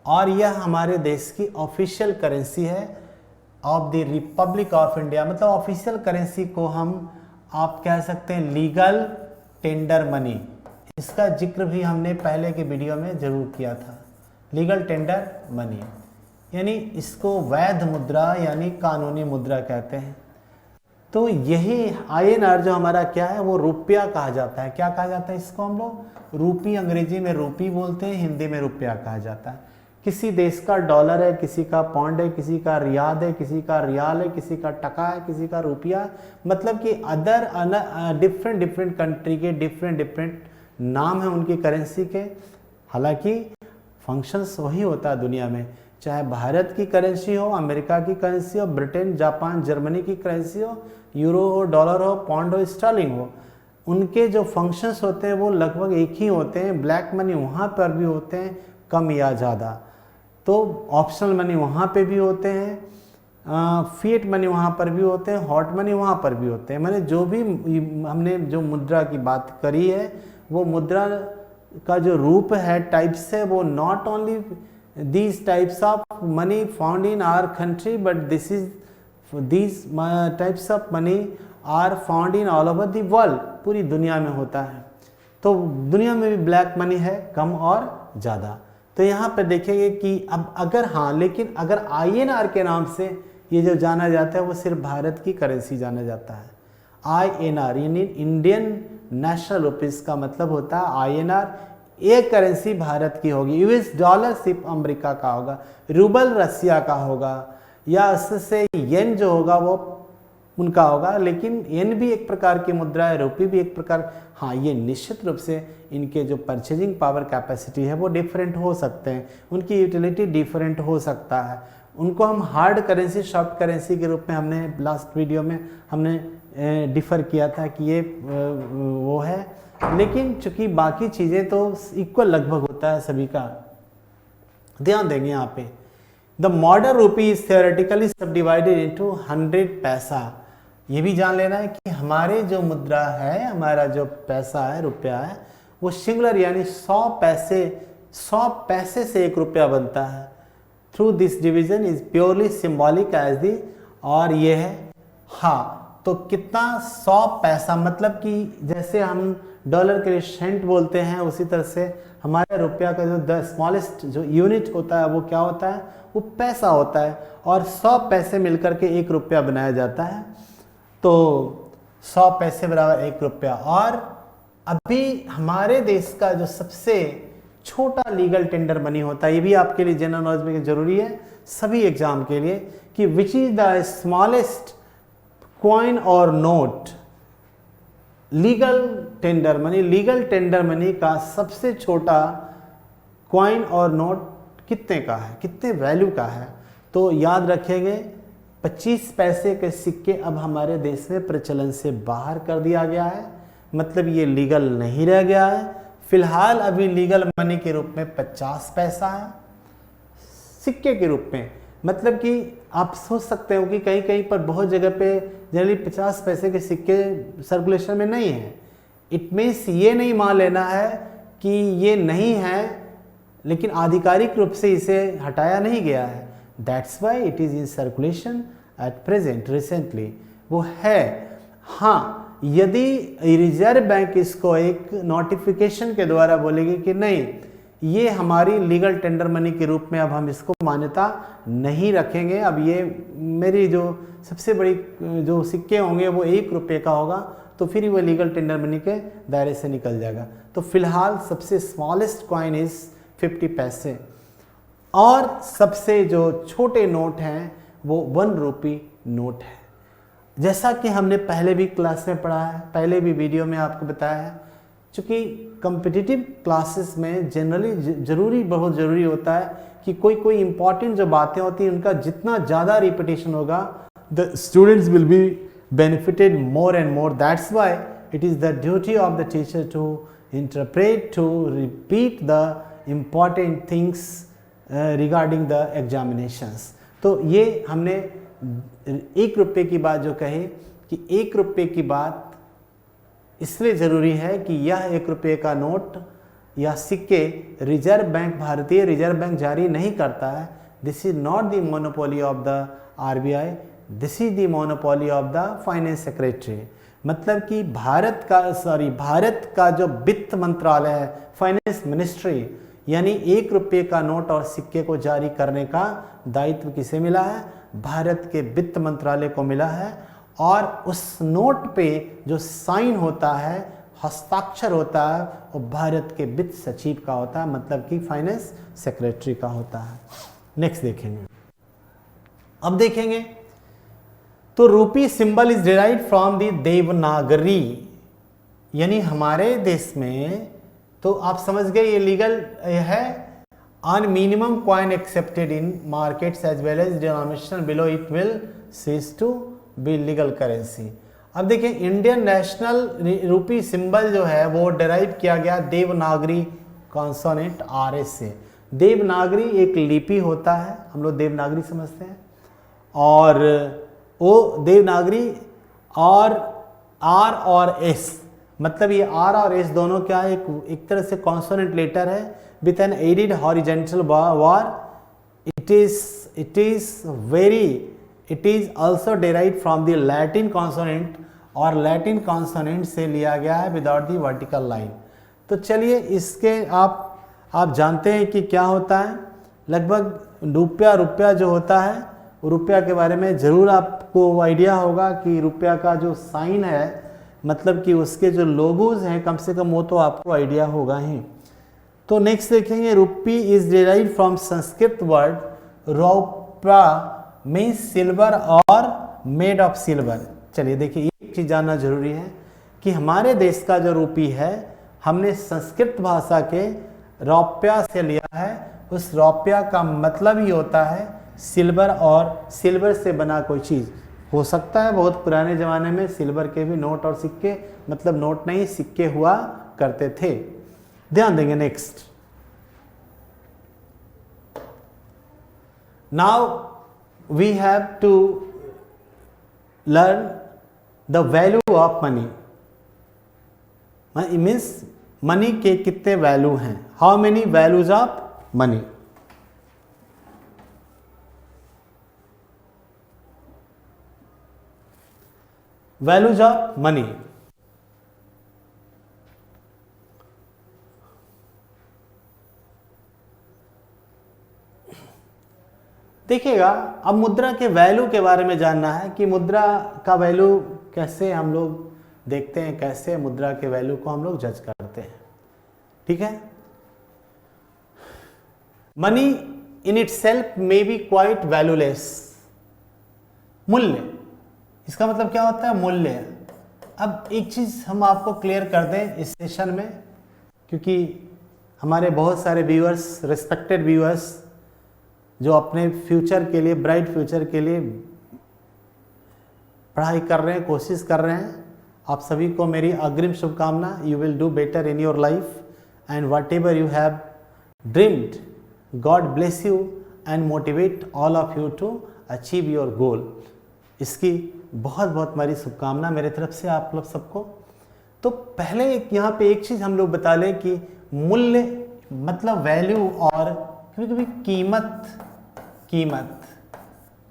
और यह हमारे देश की ऑफिशियल करेंसी है of the Republic of India. मतलब ऑफिशियल करेंसी को हम आप कह सकते हैं लीगल टेंडर मनी। इसका जिक्र भी हमने पहले के वीडियो में जरूर किया था। लीगल टेंडर मनी यानी इसको वैध मुद्रा यानी कानूनी मुद्रा कहते हैं। तो यही INR जो हमारा क्या है वो रुपया कहा जाता है। क्या कहा जाता है इसको? हम लोग रूपी, अंग्रेजी में रूपी बोलते हैं, हिंदी में रुपया कहा जाता है। किसी देश का डॉलर है, किसी का पौंड है, किसी का रियाद है, किसी का रियाल है, किसी का टका है, किसी का रुपया, मतलब कि अदर डिफरेंट कंट्री के डिफरेंट नाम है उनकी करेंसी के। हालांकि फंक्शंस वही होता है दुनिया में, चाहे भारत की करेंसी हो, अमेरिका की करेंसी हो, ब्रिटेन, जापान, जर्मनी की करेंसी हो, यूरो हो, डॉलर हो, पौंड हो, स्टर्लिंग हो, उनके जो फंक्शंस होते हैं वो लगभग एक ही होते हैं। ब्लैक मनी वहाँ पर भी होते हैं कम या ज़्यादा, तो ऑप्शनल मनी वहाँ पे भी होते हैं, फिएट मनी वहाँ पर भी होते हैं, हॉट मनी वहाँ पर भी होते हैं। मैंने जो भी हमने जो मुद्रा की बात करी है वो मुद्रा का जो रूप है, टाइप्स है, वो not only these types of money found in our country but these types of money are found in all over the world। पूरी दुनिया में होता है। तो दुनिया में भी ब्लैक मनी है कम और ज़्यादा। तो यहाँ पे देखेंगे कि अब अगर हाँ, लेकिन अगर INR के नाम से ये जो जाना जाता है वो सिर्फ भारत की करेंसी जाना जाता है। INR यानी इंडियन नेशनल रुपीज़ का मतलब होता है INR। एक करेंसी भारत की होगी, US डॉलर सिर्फ अमेरिका का होगा, रूबल रसिया का होगा, या उससे येन जो होगा वो उनका होगा। लेकिन येन भी एक प्रकार की मुद्रा है, रुपी भी एक प्रकार। हाँ, ये निश्चित रूप से इनके जो परचेजिंग पावर कैपेसिटी है वो डिफरेंट हो सकते हैं, उनकी यूटिलिटी डिफरेंट हो सकता है। उनको हम हार्ड करेंसी, सॉफ्ट करेंसी के रूप में हमने लास्ट वीडियो में हमने डिफर किया था कि ये वो है, लेकिन चूंकि बाकी चीज़ें तो इक्वल लगभग होता है सभी का। ध्यान देंगे यहाँ पे, the modern rupee is theoretically सब डिवाइडेड इनटू 100 पैसा। ये भी जान लेना है कि हमारे जो मुद्रा है, हमारा जो पैसा है, रुपया है, वो सिंगुलर यानी 100 पैसे से 1 रुपया बनता है। Through this division is purely symbolic as the, और ये है हाँ। तो कितना 100 पैसा, मतलब कि जैसे हम डॉलर के लिए सेंट बोलते हैं, उसी तरह से हमारे रुपया का जो द स्मॉलेस्ट जो यूनिट होता है वो क्या होता है? वो पैसा होता है। और 100 पैसे मिलकर के 1 रुपया बनाया जाता है। तो 100 पैसे बराबर 1 रुपया। और अभी हमारे देश का जो सबसे छोटा लीगल टेंडर मनी होता है, ये भी आपके लिए जनरल नॉलेज में जरूरी है सभी एग्जाम के लिए, कि which is the smallest coin और note legal tender money. Legal tender money का सबसे छोटा कॉइन और नोट कितने का है, कितने वैल्यू का है? तो याद रखेंगे 25 पैसे के सिक्के अब हमारे देश में प्रचलन से बाहर कर दिया गया है, मतलब ये लीगल नहीं रह गया है। फिलहाल अभी लीगल मनी के रूप में 50 पैसा है सिक्के के रूप में। मतलब कि आप सोच सकते हो कि कहीं कहीं पर बहुत जगह पे जनरली 50 पैसे के सिक्के सर्कुलेशन में नहीं है। इट मीन्स ये नहीं मान लेना है कि ये नहीं है, लेकिन आधिकारिक रूप से इसे हटाया नहीं गया है। That's why it is in circulation at present, recently वो है। हाँ, यदि रिजर्व बैंक इसको एक नोटिफिकेशन के द्वारा बोलेगी कि नहीं, ये हमारी लीगल टेंडर मनी के रूप में अब हम इसको मान्यता नहीं रखेंगे, अब ये मेरी जो सबसे बड़ी जो सिक्के होंगे वो 1 रुपये का होगा, तो फिर वो लीगल टेंडर मनी के दायरे से निकल जाएगा। तो फिलहाल सबसे स्मॉलेस्ट कॉइन इज 50 पैसे, और सबसे जो छोटे नोट हैं वो 1 रुपी नोट है। जैसा कि हमने पहले भी क्लास में पढ़ा है, पहले भी वीडियो में आपको बताया है, चूँकि कम्पिटिटिव क्लासेस में जनरली बहुत ज़रूरी होता है कि कोई इंपॉर्टेंट जो बातें होती हैं उनका जितना ज़्यादा रिपीटेशन होगा, the students will be benefited more and more. That's why it is the duty of the teacher to interpret, to repeat the important things regarding the examinations. तो ये हमने 1 रुपये की बात जो कही कि 1 रुपये की बात इसलिए ज़रूरी है कि यह 1 रुपये का नोट या सिक्के रिजर्व बैंक, भारतीय रिजर्व बैंक जारी नहीं करता है। This is not the monopoly of the RBI, this is the monopoly of the finance secretary. मतलब कि भारत का जो वित्त मंत्रालय है, फाइनेंस मिनिस्ट्री, यानी 1 रुपये का नोट और सिक्के को जारी करने का दायित्व किसे मिला है? भारत के वित्त मंत्रालय को मिला है। और उस नोट पे जो साइन होता है, हस्ताक्षर होता है, वो भारत के वित्त सचिव का होता है, मतलब कि फाइनेंस सेक्रेटरी का होता है। नेक्स्ट देखेंगे, अब देखेंगे तो रूपी symbol is derived from the Devanagari, यानी हमारे देश में तो आप समझ गए ये लीगल है। On minimum coin accepted in markets as well as denomination below it will cease to be legal currency. अब देखिए इंडियन नेशनल रूपी सिंबल जो है वो डिराइव किया गया देवनागरी कॉन्सोनेंट RS से। देवनागरी एक लिपि होता है, हम लोग देवनागरी समझते हैं, और वो देवनागरी और R और S, मतलब ये R और S दोनों क्या है, एक तरह से कॉन्सोनेंट लेटर है with an added horizontal bar. It is also derived from the Latin consonant, और लैटिन कॉन्सोनेंट से लिया गया है विदाउट दी वर्टिकल लाइन। तो चलिए इसके आप जानते हैं कि क्या होता है। लगभग रुपया जो होता है, रुपया के बारे में ज़रूर आपको आइडिया होगा कि रुपया का जो साइन है, मतलब कि उसके जो लोगोज हैं, कम से कम वो तो आपको आइडिया होगा ही। तो नेक्स्ट देखेंगे, rupee is derived from Sanskrit word raupya means silver और मेड ऑफ सिल्वर। चलिए देखिए, एक चीज़ जानना जरूरी है कि हमारे देश का जो रूपी है, हमने संस्कृत भाषा के रौप्या से लिया है। उस रौप्या का मतलब ही होता है सिल्वर, और सिल्वर से बना कोई चीज़ हो सकता है। बहुत पुराने ज़माने में सिल्वर के भी नोट और सिक्के, मतलब नोट नहीं सिक्के हुआ करते थे। ध्यान देंगे। Next, now we have to learn the value of money. Means money के कितने वैल्यू हैं, how many values of money. Values of money, देखिएगा। अब मुद्रा के वैल्यू के बारे में जानना है कि मुद्रा का वैल्यू कैसे हम लोग देखते हैं, कैसे मुद्रा के वैल्यू को हम लोग जज करते हैं। ठीक है, money in it self may be quite valueless. मूल्य, इसका मतलब क्या होता है? मूल्य। अब एक चीज़ हम आपको क्लियर कर दें इस सेशन में, क्योंकि हमारे बहुत सारे व्यूअर्स, रिस्पेक्टेड व्यूअर्स जो अपने फ्यूचर के लिए, ब्राइट फ्यूचर के लिए पढ़ाई कर रहे हैं, कोशिश कर रहे हैं, आप सभी को मेरी अग्रिम शुभकामना। You will do better in your life and whatever you have dreamed, God bless you and motivate all of you to achieve your goal. इसकी बहुत बहुत मेरी शुभकामना मेरे तरफ से आप लोग सबको। तो पहले यहाँ पे एक चीज़ हम लोग बता लें कि मूल्य मतलब वैल्यू, और कभी कभी कीमत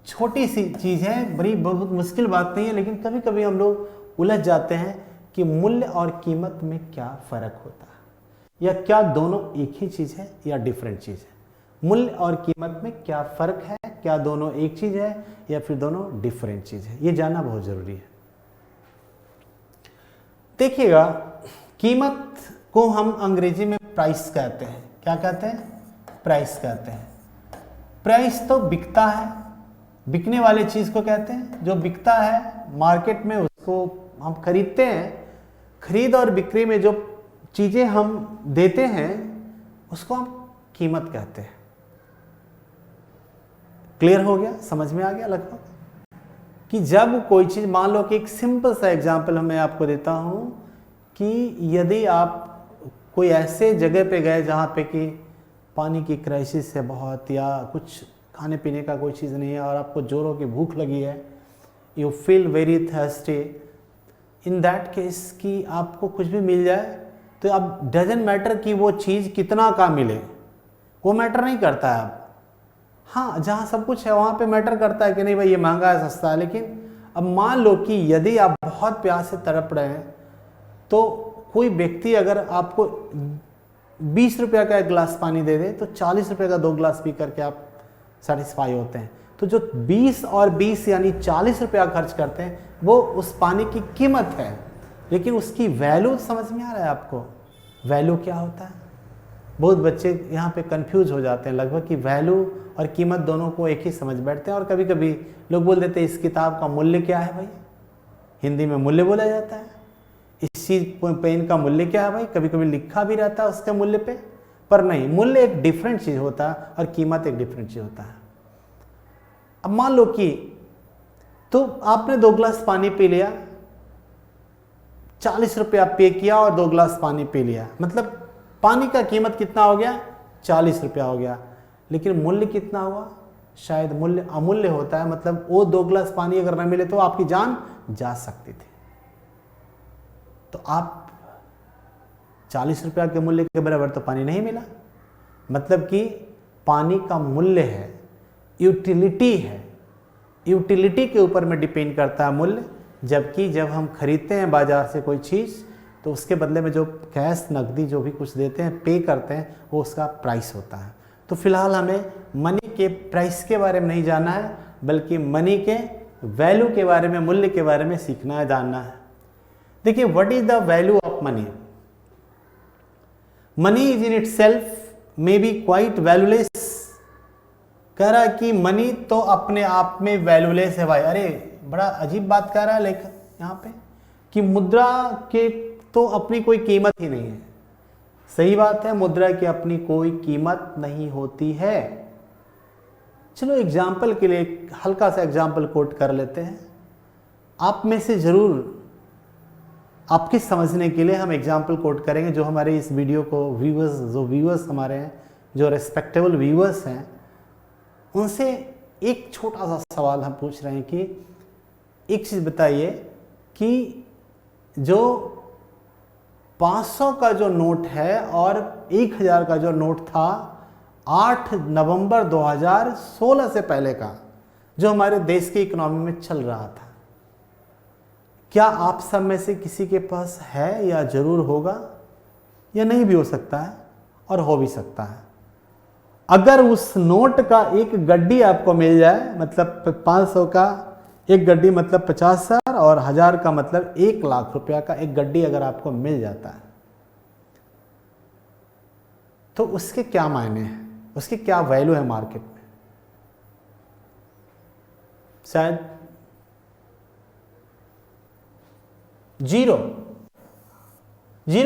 छोटी सी चीज़ है, बड़ी बहुत मुश्किल बात नहीं है, लेकिन कभी कभी हम लोग उलझ जाते हैं कि मूल्य और कीमत में क्या फ़र्क होता है, या क्या दोनों एक ही चीज़ है या डिफरेंट चीज़ है। मूल्य और कीमत में क्या फ़र्क है, क्या दोनों एक चीज़ है या फिर दोनों डिफरेंट चीज़ है, ये जानना बहुत ज़रूरी है। देखिएगा, कीमत को हम अंग्रेजी में प्राइस कहते हैं। क्या कहते हैं? प्राइस कहते हैं। प्राइस तो बिकता है, बिकने वाले चीज़ को कहते हैं। जो बिकता है मार्केट में उसको हम खरीदते हैं। खरीद और बिक्री में जो चीज़ें हम देते हैं उसको हम कीमत कहते हैं। क्लियर हो गया? समझ में आ गया लगभग? कि जब कोई चीज़, मान लो कि एक सिंपल सा एग्जांपल मैं आपको देता हूँ कि यदि आप कोई ऐसे जगह पे गए जहाँ पे कि पानी की क्राइसिस है बहुत, या कुछ खाने पीने का कोई चीज़ नहीं है और आपको जोरों की भूख लगी है, you feel very thirsty, in that case कि आपको कुछ भी मिल जाए तो अब डजेंट मैटर कि वो चीज़ कितना का मिले, वो मैटर नहीं करता है अब। हाँ, जहाँ सब कुछ है वहाँ पे मैटर करता है कि नहीं भाई ये महंगा है सस्ता है। लेकिन अब मान लो कि यदि आप बहुत प्यास से तड़प रहे हैं तो कोई व्यक्ति अगर आपको 20 रुपये का एक गिलास पानी दे दे तो 40 रुपये का 2 गिलास पी करके आप सेटिस्फाई होते हैं। तो जो 20 और 20 यानी 40 रुपया खर्च करते हैं वो उस पानी की कीमत है, लेकिन उसकी वैल्यू समझ में आ रहा है आपको? वैल्यू क्या होता है? बहुत बच्चे यहाँ पे कंफ्यूज हो जाते हैं लगभग कि वैल्यू और कीमत दोनों को एक ही समझ बैठते हैं। और कभी कभी लोग बोल देते हैं इस किताब का मूल्य क्या है भाई? हिंदी में मूल्य बोला जाता है। इस चीज़ पेन का मूल्य क्या है भाई? कभी कभी लिखा भी रहता है उसके मूल्य पे, पर नहीं, मूल्य एक डिफरेंट चीज़ होता है और कीमत एक डिफरेंट चीज़ होता है। अब मान लो कि तो आपने 2 गिलास पानी पी लिया, 40 रुपया पे किया और 2 गिलास पानी पी लिया, मतलब पानी का कीमत कितना हो गया? 40 रुपया हो गया। लेकिन मूल्य कितना हुआ? शायद मूल्य अमूल्य होता है, मतलब वो 2 गिलास पानी अगर न मिले तो आपकी जान जा सकती थी। तो आप 40 रुपया के मूल्य के बराबर तो पानी नहीं मिला, मतलब कि पानी का मूल्य है, यूटिलिटी है, यूटिलिटी के ऊपर में डिपेंड करता है मूल्य। जबकि जब हम खरीदते हैं बाजार से कोई चीज़ तो उसके बदले में जो कैश नकदी जो भी कुछ देते हैं, पे करते हैं, वो उसका प्राइस होता है। तो फिलहाल हमें मनी के प्राइस के बारे में नहीं जानना है, बल्कि मनी के वैल्यू के बारे में, मूल्य के बारे में सीखना है, जानना है। देखिए, what is the value of money? Money is in itself may be quite valueless. कह रहा है कि मनी तो अपने आप में वैल्यूलेस है भाई। अरे बड़ा अजीब बात कह रहा है लेखक यहाँ पे कि मुद्रा के तो अपनी कोई कीमत ही नहीं है। सही बात है, मुद्रा की अपनी कोई कीमत नहीं होती है। चलो एग्जाम्पल के लिए एक हल्का सा एग्जाम्पल कोट कर लेते हैं। आप में से जरूर आपके समझने के लिए हम एग्जाम्पल कोट करेंगे, जो हमारे इस वीडियो को व्यूअर्स हमारे हैं, जो रेस्पेक्टेबल व्यूअर्स हैं, उनसे एक छोटा सा सवाल हम पूछ रहे हैं कि एक चीज़ बताइए कि जो 500 का जो नोट है और 1000 का जो नोट था 8 नवंबर 2016 से पहले का, जो हमारे देश की इकोनॉमी में चल रहा था, क्या आप सब में से किसी के पास है या जरूर होगा, या नहीं भी हो सकता है और हो भी सकता है? अगर उस नोट का एक गड्डी आपको मिल जाए, मतलब 500 का एक गड्डी मतलब 50,000 और 1000 का मतलब 1 लाख रुपया का एक गड्डी अगर आपको मिल जाता है, तो उसके क्या मायने हैं, उसकी क्या वैल्यू है मार्केट में? शायद जीरो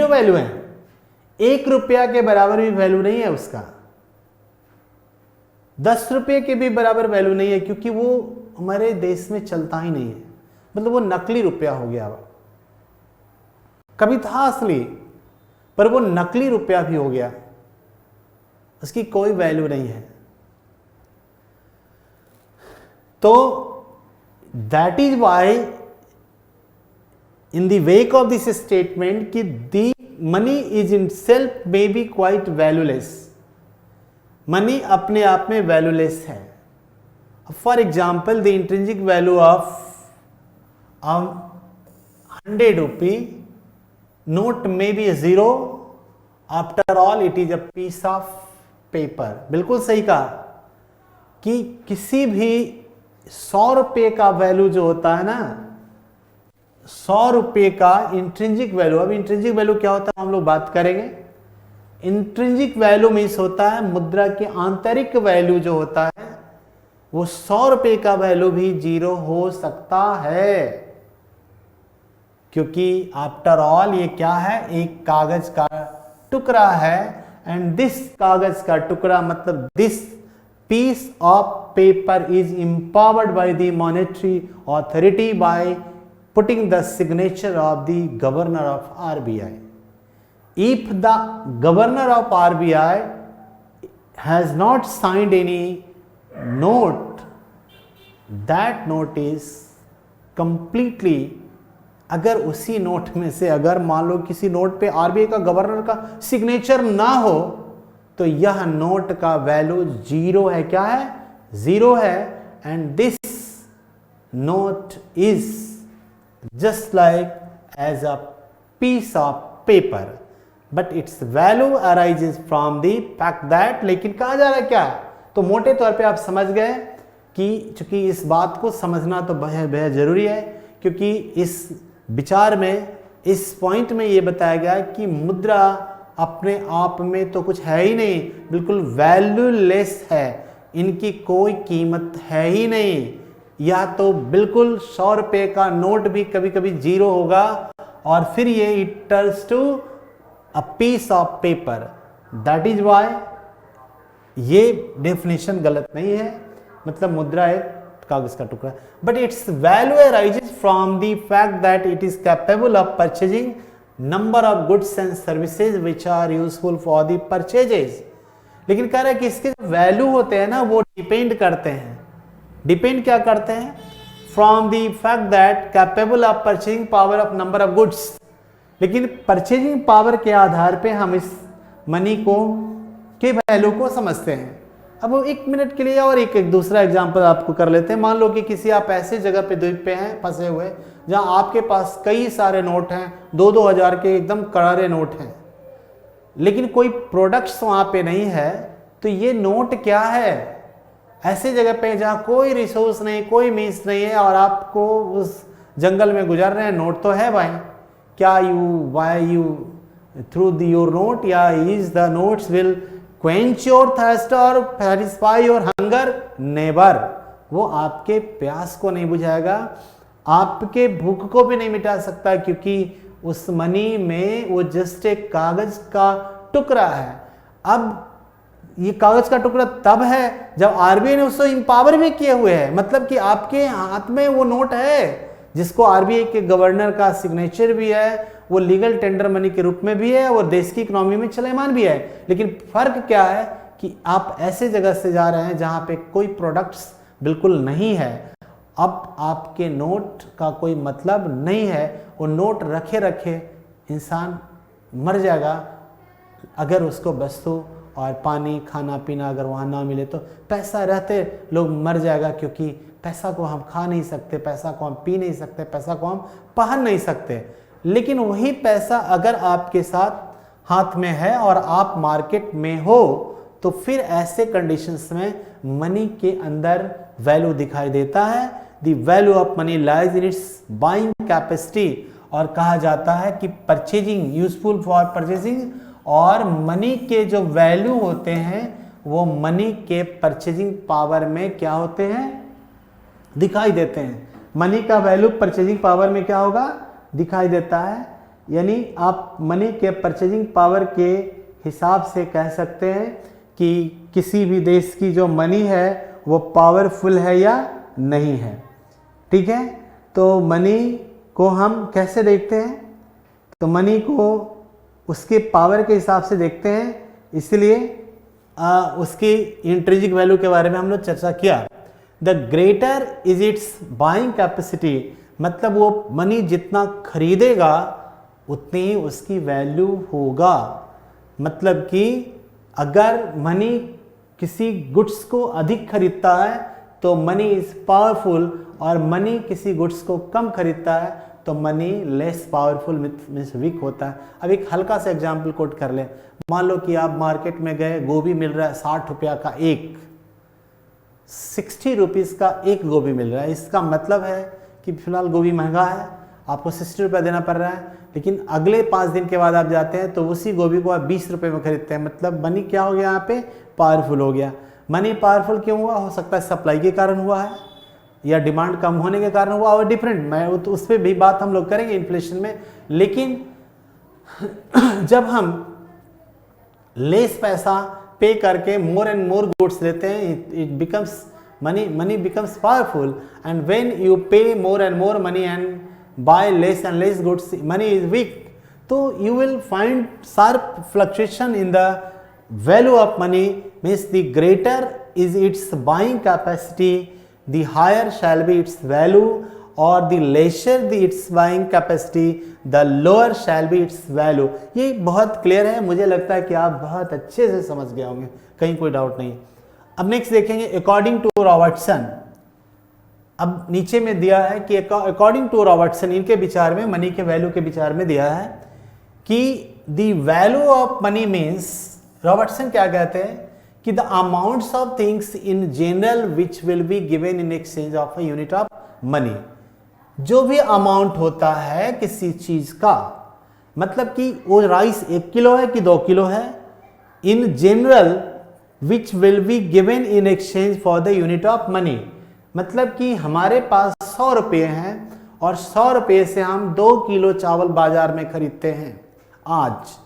वैल्यू है। 1 रुपया के बराबर भी वैल्यू नहीं है उसका, 10 रुपये के भी बराबर वैल्यू नहीं है, क्योंकि वो हमारे देश में चलता ही नहीं है। मतलब वो नकली रुपया हो गया। कभी था असली, पर वो नकली रुपया भी हो गया, उसकी कोई वैल्यू नहीं है। तो that is why in the wake of this statement कि the money is in self may be quite valueless. Money अपने आप में वैल्यूलेस है। For example, the intrinsic value of 100 rupee note may be 0, after all it is a piece of paper. बिल्कुल सही कहा कि किसी भी 100 रुपये का वैल्यू जो होता है ना, 100 रुपये का इंट्रिंसिक वैल्यू, अब इंट्रिंसिक वैल्यू क्या होता है हम लोग बात करेंगे। इंट्रिंसिक वैल्यू मीन्स होता है मुद्रा की आंतरिक वैल्यू जो होता है, वो 100 रुपये का वैल्यू भी 0 हो सकता है, क्योंकि आफ्टर ऑल ये क्या है, एक कागज का टुकड़ा है। एंड दिस कागज का टुकड़ा मतलब this piece of paper is empowered by the monetary authority by putting the signature of the governor of RBI. If the governor of RBI has not signed any note, that note is completely, अगर उसी note में से अगर मान लो किसी note पे RBI का governor का सिग्नेचर ना हो तो यह नोट का वैल्यू जीरो है। क्या है? जीरो है। And this note is just like as a piece of paper, but its value arises from the fact that, लेकिन कहा जा रहा है क्या? तो मोटे तौर पे आप समझ गए कि चूंकि इस बात को समझना तो बेहद जरूरी है, क्योंकि इस विचार में, इस पॉइंट में ये बताया गया कि मुद्रा अपने आप में तो कुछ है ही नहीं, बिल्कुल वैल्यूलेस है, इनकी कोई कीमत है ही नहीं। या तो बिल्कुल 100 रुपये का नोट भी कभी कभी जीरो होगा और फिर ये it turns to a piece of paper. That is why ये डेफिनेशन गलत नहीं है, मतलब मुद्रा एक कागज का टुकड़ा, but its value arises from the fact that it is capable of purchasing number of goods and services which are useful for the purchases. लेकिन कह रहा है कि इसके जो वैल्यू होते हैं ना वो डिपेंड करते हैं, डिपेंड क्या करते हैं? From the fact that capable of purchasing power of number of goods. लेकिन परचेजिंग पावर के आधार पे हम इस मनी को के वैल्यू को समझते हैं। अब वो 1 मिनट के लिए और एक दूसरा एग्जांपल आपको कर लेते हैं। मान लो कि किसी आप ऐसे जगह पे द्वीप पे हैं फंसे हुए जहां आपके पास कई सारे नोट हैं, 2-2 हज़ार के एकदम करारे नोट हैं, लेकिन कोई प्रोडक्ट्स वहां पे नहीं है। तो ये नोट क्या है? ऐसे जगह पे जहां कोई रिसोर्स नहीं, कोई मीन्स नहीं है और आपको उस जंगल में गुजर रहे हैं, नोट तो है भाई, क्या why you through your note, या is the notes will quench your thirst or satisfy your hunger? never। वो आपके प्यास को नहीं बुझाएगा, आपके भूख को भी नहीं मिटा सकता, क्योंकि उस मनी में वो जस्ट एक कागज का टुकड़ा है। अब ये कागज का टुकड़ा तब है जब आरबीआई ने उसको इंपावर भी किए हुए है, मतलब कि आपके हाथ में वो नोट है जिसको आरबीआई के गवर्नर का सिग्नेचर भी है, वो लीगल टेंडर मनी के रूप में भी है और देश की इकोनॉमी में चलमान भी है। लेकिन फर्क क्या है कि आप ऐसे जगह से जा रहे हैं जहां पे कोई प्रोडक्ट्स बिल्कुल नहीं है। अब आपके नोट का कोई मतलब नहीं है, वो नोट रखे रखे इंसान मर जाएगा अगर उसको वस्तु और पानी, खाना पीना अगर वहाँ ना मिले तो। पैसा रहते लोग मर जाएगा, क्योंकि पैसा को हम खा नहीं सकते, पैसा को हम पी नहीं सकते, पैसा को हम पहन नहीं सकते। लेकिन वही पैसा अगर आपके साथ हाथ में है और आप मार्केट में हो तो फिर ऐसे कंडीशंस में मनी के अंदर वैल्यू दिखाई देता है। The value of money lies in its buying capacity, और कहा जाता है कि परचेजिंग यूजफुल फॉर परचेजिंग, और मनी के जो वैल्यू होते हैं वो मनी के परचेजिंग पावर में क्या होते हैं? दिखाई देते हैं। मनी का वैल्यू परचेजिंग पावर में क्या होगा? दिखाई देता है। यानी आप मनी के परचेजिंग पावर के हिसाब से कह सकते हैं कि किसी भी देश की जो मनी है वो पावरफुल है या नहीं है। ठीक है, तो मनी को हम कैसे देखते हैं? तो मनी को उसके पावर के हिसाब से देखते हैं, इसलिए उसकी इंट्रिंसिक वैल्यू के बारे में हम लोग चर्चा किया। The greater is it's buying capacity, मतलब वो मनी जितना खरीदेगा उतनी ही उसकी वैल्यू होगा। मतलब कि अगर मनी किसी गुड्स को अधिक खरीदता है तो मनी इज पावरफुल, और मनी किसी गुड्स को कम खरीदता है तो money less powerful means weak होता है। अब एक हल्का सा एग्जाम्पल कोट कर ले। मान लो कि आप मार्केट में गए, गोभी मिल रहा है 60 रुपया का एक, 60 रुपीज़ का एक गोभी मिल रहा है। इसका मतलब है कि फिलहाल गोभी महंगा है, आपको 60 रुपया देना पड़ रहा है, लेकिन अगले 5 दिन के बाद आप जाते हैं तो उसी गोभी को आप 20 रुपये में खरीदते हैं। मतलब मनी क्या हो गया? यहाँ पे पावरफुल हो गया। मनी पावरफुल क्यों हुआ? हो सकता है सप्लाई के कारण हुआ है या डिमांड कम होने के कारण हुआ, और डिफरेंट, मैं तो उस पर भी बात हम लोग करेंगे इन्फ्लेशन में। लेकिन जब हम लेस पैसा पे करके मोर एंड मोर गुड्स लेते हैं, it becomes money becomes powerful, and when you pay more and more money and buy less and less goods, money is weak. So you will find sharp fluctuation in the value of money, means the greater is its buying capacity, the higher shall be its value, or the lesser the its buying capacity, the lower shall be its value। ये बहुत clear है, मुझे लगता है कि आप बहुत अच्छे से समझ गए होंगे, कहीं कोई डाउट नहीं। अब नेक्स्ट देखेंगे अकॉर्डिंग टू रॉबर्टसन। अब नीचे में दिया है कि अकॉर्डिंग टू रॉबर्टसन, इनके विचार में मनी के वैल्यू के विचार में दिया है कि the value of money means, Robertson क्या कहते हैं कि the amounts of things in general which will be given in exchange of a unit of money. जो भी अमाउंट होता है किसी चीज का, मतलब कि वो राइस 1 किलो है कि 2 किलो है, in general which will be given in exchange for the unit of money. मतलब कि हमारे पास 100 रुपये हैं और 100 रुपये से हम 2 किलो चावल बाजार में खरीदते हैं आज।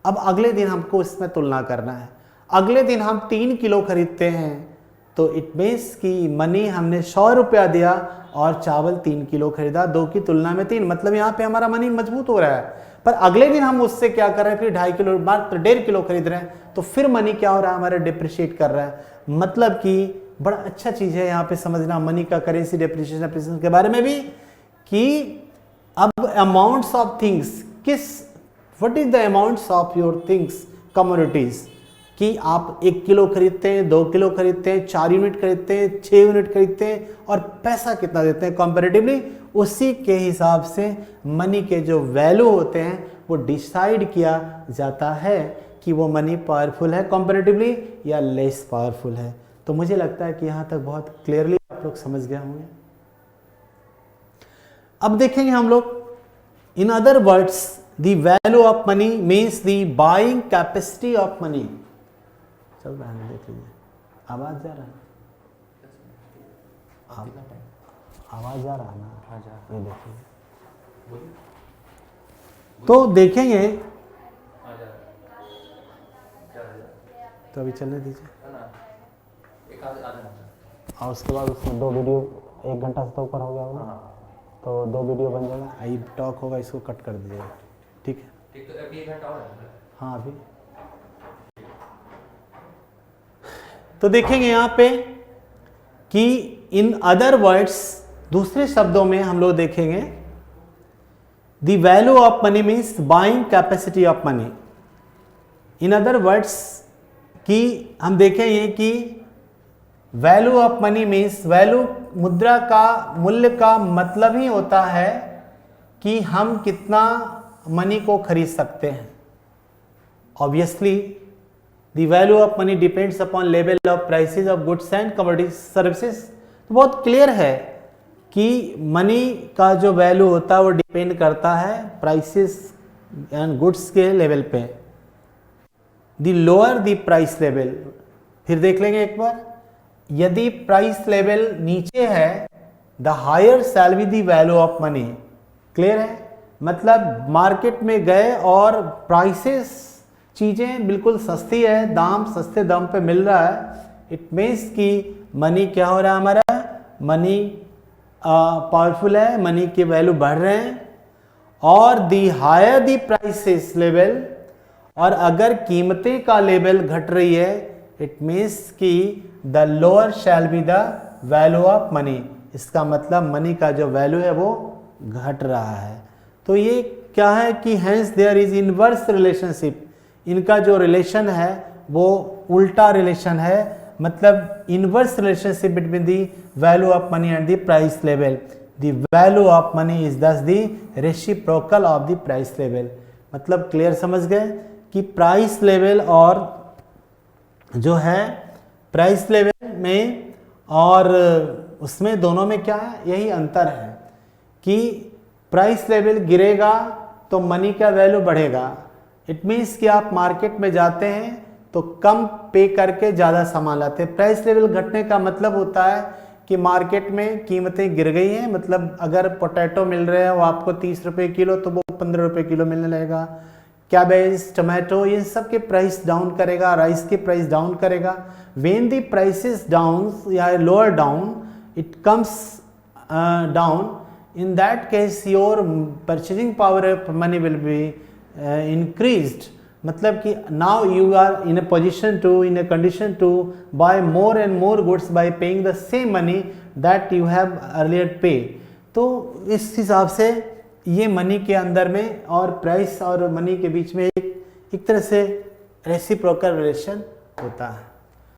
अब अगले दिन हमको इसमें तुलना करना है, अगले दिन हम 3 किलो खरीदते हैं, तो इट मीन्स कि मनी हमने 100 रुपया दिया और चावल 3 किलो खरीदा, 2 की तुलना में 3, मतलब यहाँ पे हमारा मनी मजबूत हो रहा है। पर अगले दिन हम उससे क्या कर रहे हैं, फिर 2.5 किलो, मात्र 1.5 किलो खरीद रहे हैं, तो फिर मनी क्या हो रहा है, हमारा डिप्रिशिएट कर रहा है। मतलब कि बड़ा अच्छा चीज़ है यहाँ पे समझना मनी का करेंसी डिप्रिशिएशन के बारे में भी, कि अब amounts of things, what is the amounts of your things commodities, कि आप 1 किलो खरीदते हैं, 2 किलो खरीदते हैं, 4 यूनिट खरीदते हैं, 6 यूनिट खरीदते हैं, और पैसा कितना देते हैं कंपैरेटिवली, उसी के हिसाब से मनी के जो वैल्यू होते हैं वो डिसाइड किया जाता है कि वो मनी पावरफुल है कंपैरेटिवली या लेस पावरफुल है। तो मुझे लगता है कि यहाँ तक बहुत क्लियरली आप लोग समझ गए होंगे। अब देखेंगे हम लोग, in other words the value of money means the buying capacity of money. चल रहा है, देख लीजिए, आवाज जा रहा है, आवाज जा रहा है ना, ये देखिए। तो देखेंगे, तो अभी चलने दीजिए, और उसके बाद उसमें 2 वीडियो 1 घंटा से तो ऊपर हो गया होगा, तो 2 वीडियो बन जाएगा, आई टॉक होगा, इसको कट कर दीजिएगा, ठीक है? ठीक, तो अभी 1 घंटा और है। हाँ अभी। तो देखेंगे यहाँ पे कि इन अदर वर्ड्स, दूसरे शब्दों में हम लोग देखेंगे the value of money means buying capacity of money. In other words कि हम देखेंगे कि value of money means, value मुद्रा का, मूल्य का मतलब ही होता है कि हम कितना मनी को खरीद सकते हैं। Obviously the value of money depends upon level of prices of goods and commodities services. तो बहुत क्लियर है कि मनी का जो वैल्यू होता है वो डिपेंड करता है प्राइसेस एंड गुड्स के लेवल पे। The lower the price level, फिर देख लेंगे एक बार, यदि प्राइस लेवल नीचे है, the higher shall be the value of money. Clear है? मतलब मार्केट में गए और प्राइसेस, चीज़ें बिल्कुल सस्ती है, दाम सस्ते दाम पे मिल रहा है, इट मीन्स कि मनी क्या हो रहा है, हमारा मनी पावरफुल है, मनी के वैल्यू बढ़ रहे हैं। और the higher the prices level, और अगर कीमतें का लेवल घट रही है, इट मीन्स कि the lower shall be the value of money. इसका मतलब मनी का जो वैल्यू है वो घट रहा है। तो ये क्या है कि hence there is inverse relationship, इनका जो रिलेशन है वो उल्टा रिलेशन है, मतलब inverse relationship between the value of money and the price level. The value of money is thus the reciprocal of the price level. मतलब क्लियर समझ गए कि प्राइस लेवल और जो है प्राइस लेवल में और उसमें दोनों में क्या है, यही अंतर है कि प्राइस लेवल गिरेगा तो मनी का वैल्यू बढ़ेगा। इट मीन्स कि आप मार्केट में जाते हैं तो कम पे करके ज़्यादा सामान लाते हैं। प्राइस लेवल घटने का मतलब होता है कि मार्केट में कीमतें गिर गई हैं, मतलब अगर पोटैटो मिल रहे हैं वो आपको 30 रुपये किलो, तो वो 15 रुपये किलो मिलने लगेगा। कैबेज, टमाटो, इन सब के प्राइस डाउन करेगा, राइस के प्राइस डाउन करेगा। व्हेन द प्राइसेस डाउन या lower down, it comes down, in that case your purchasing power of money will be increased। मतलब कि now you are in a position to in a condition to buy more and more goods by paying the same money that you have earlier pay. तो इस हिसाब से ये money के अंदर में और प्राइस और मनी के बीच में एक तरह से रेसिप्रोकल रिलेशन होता है।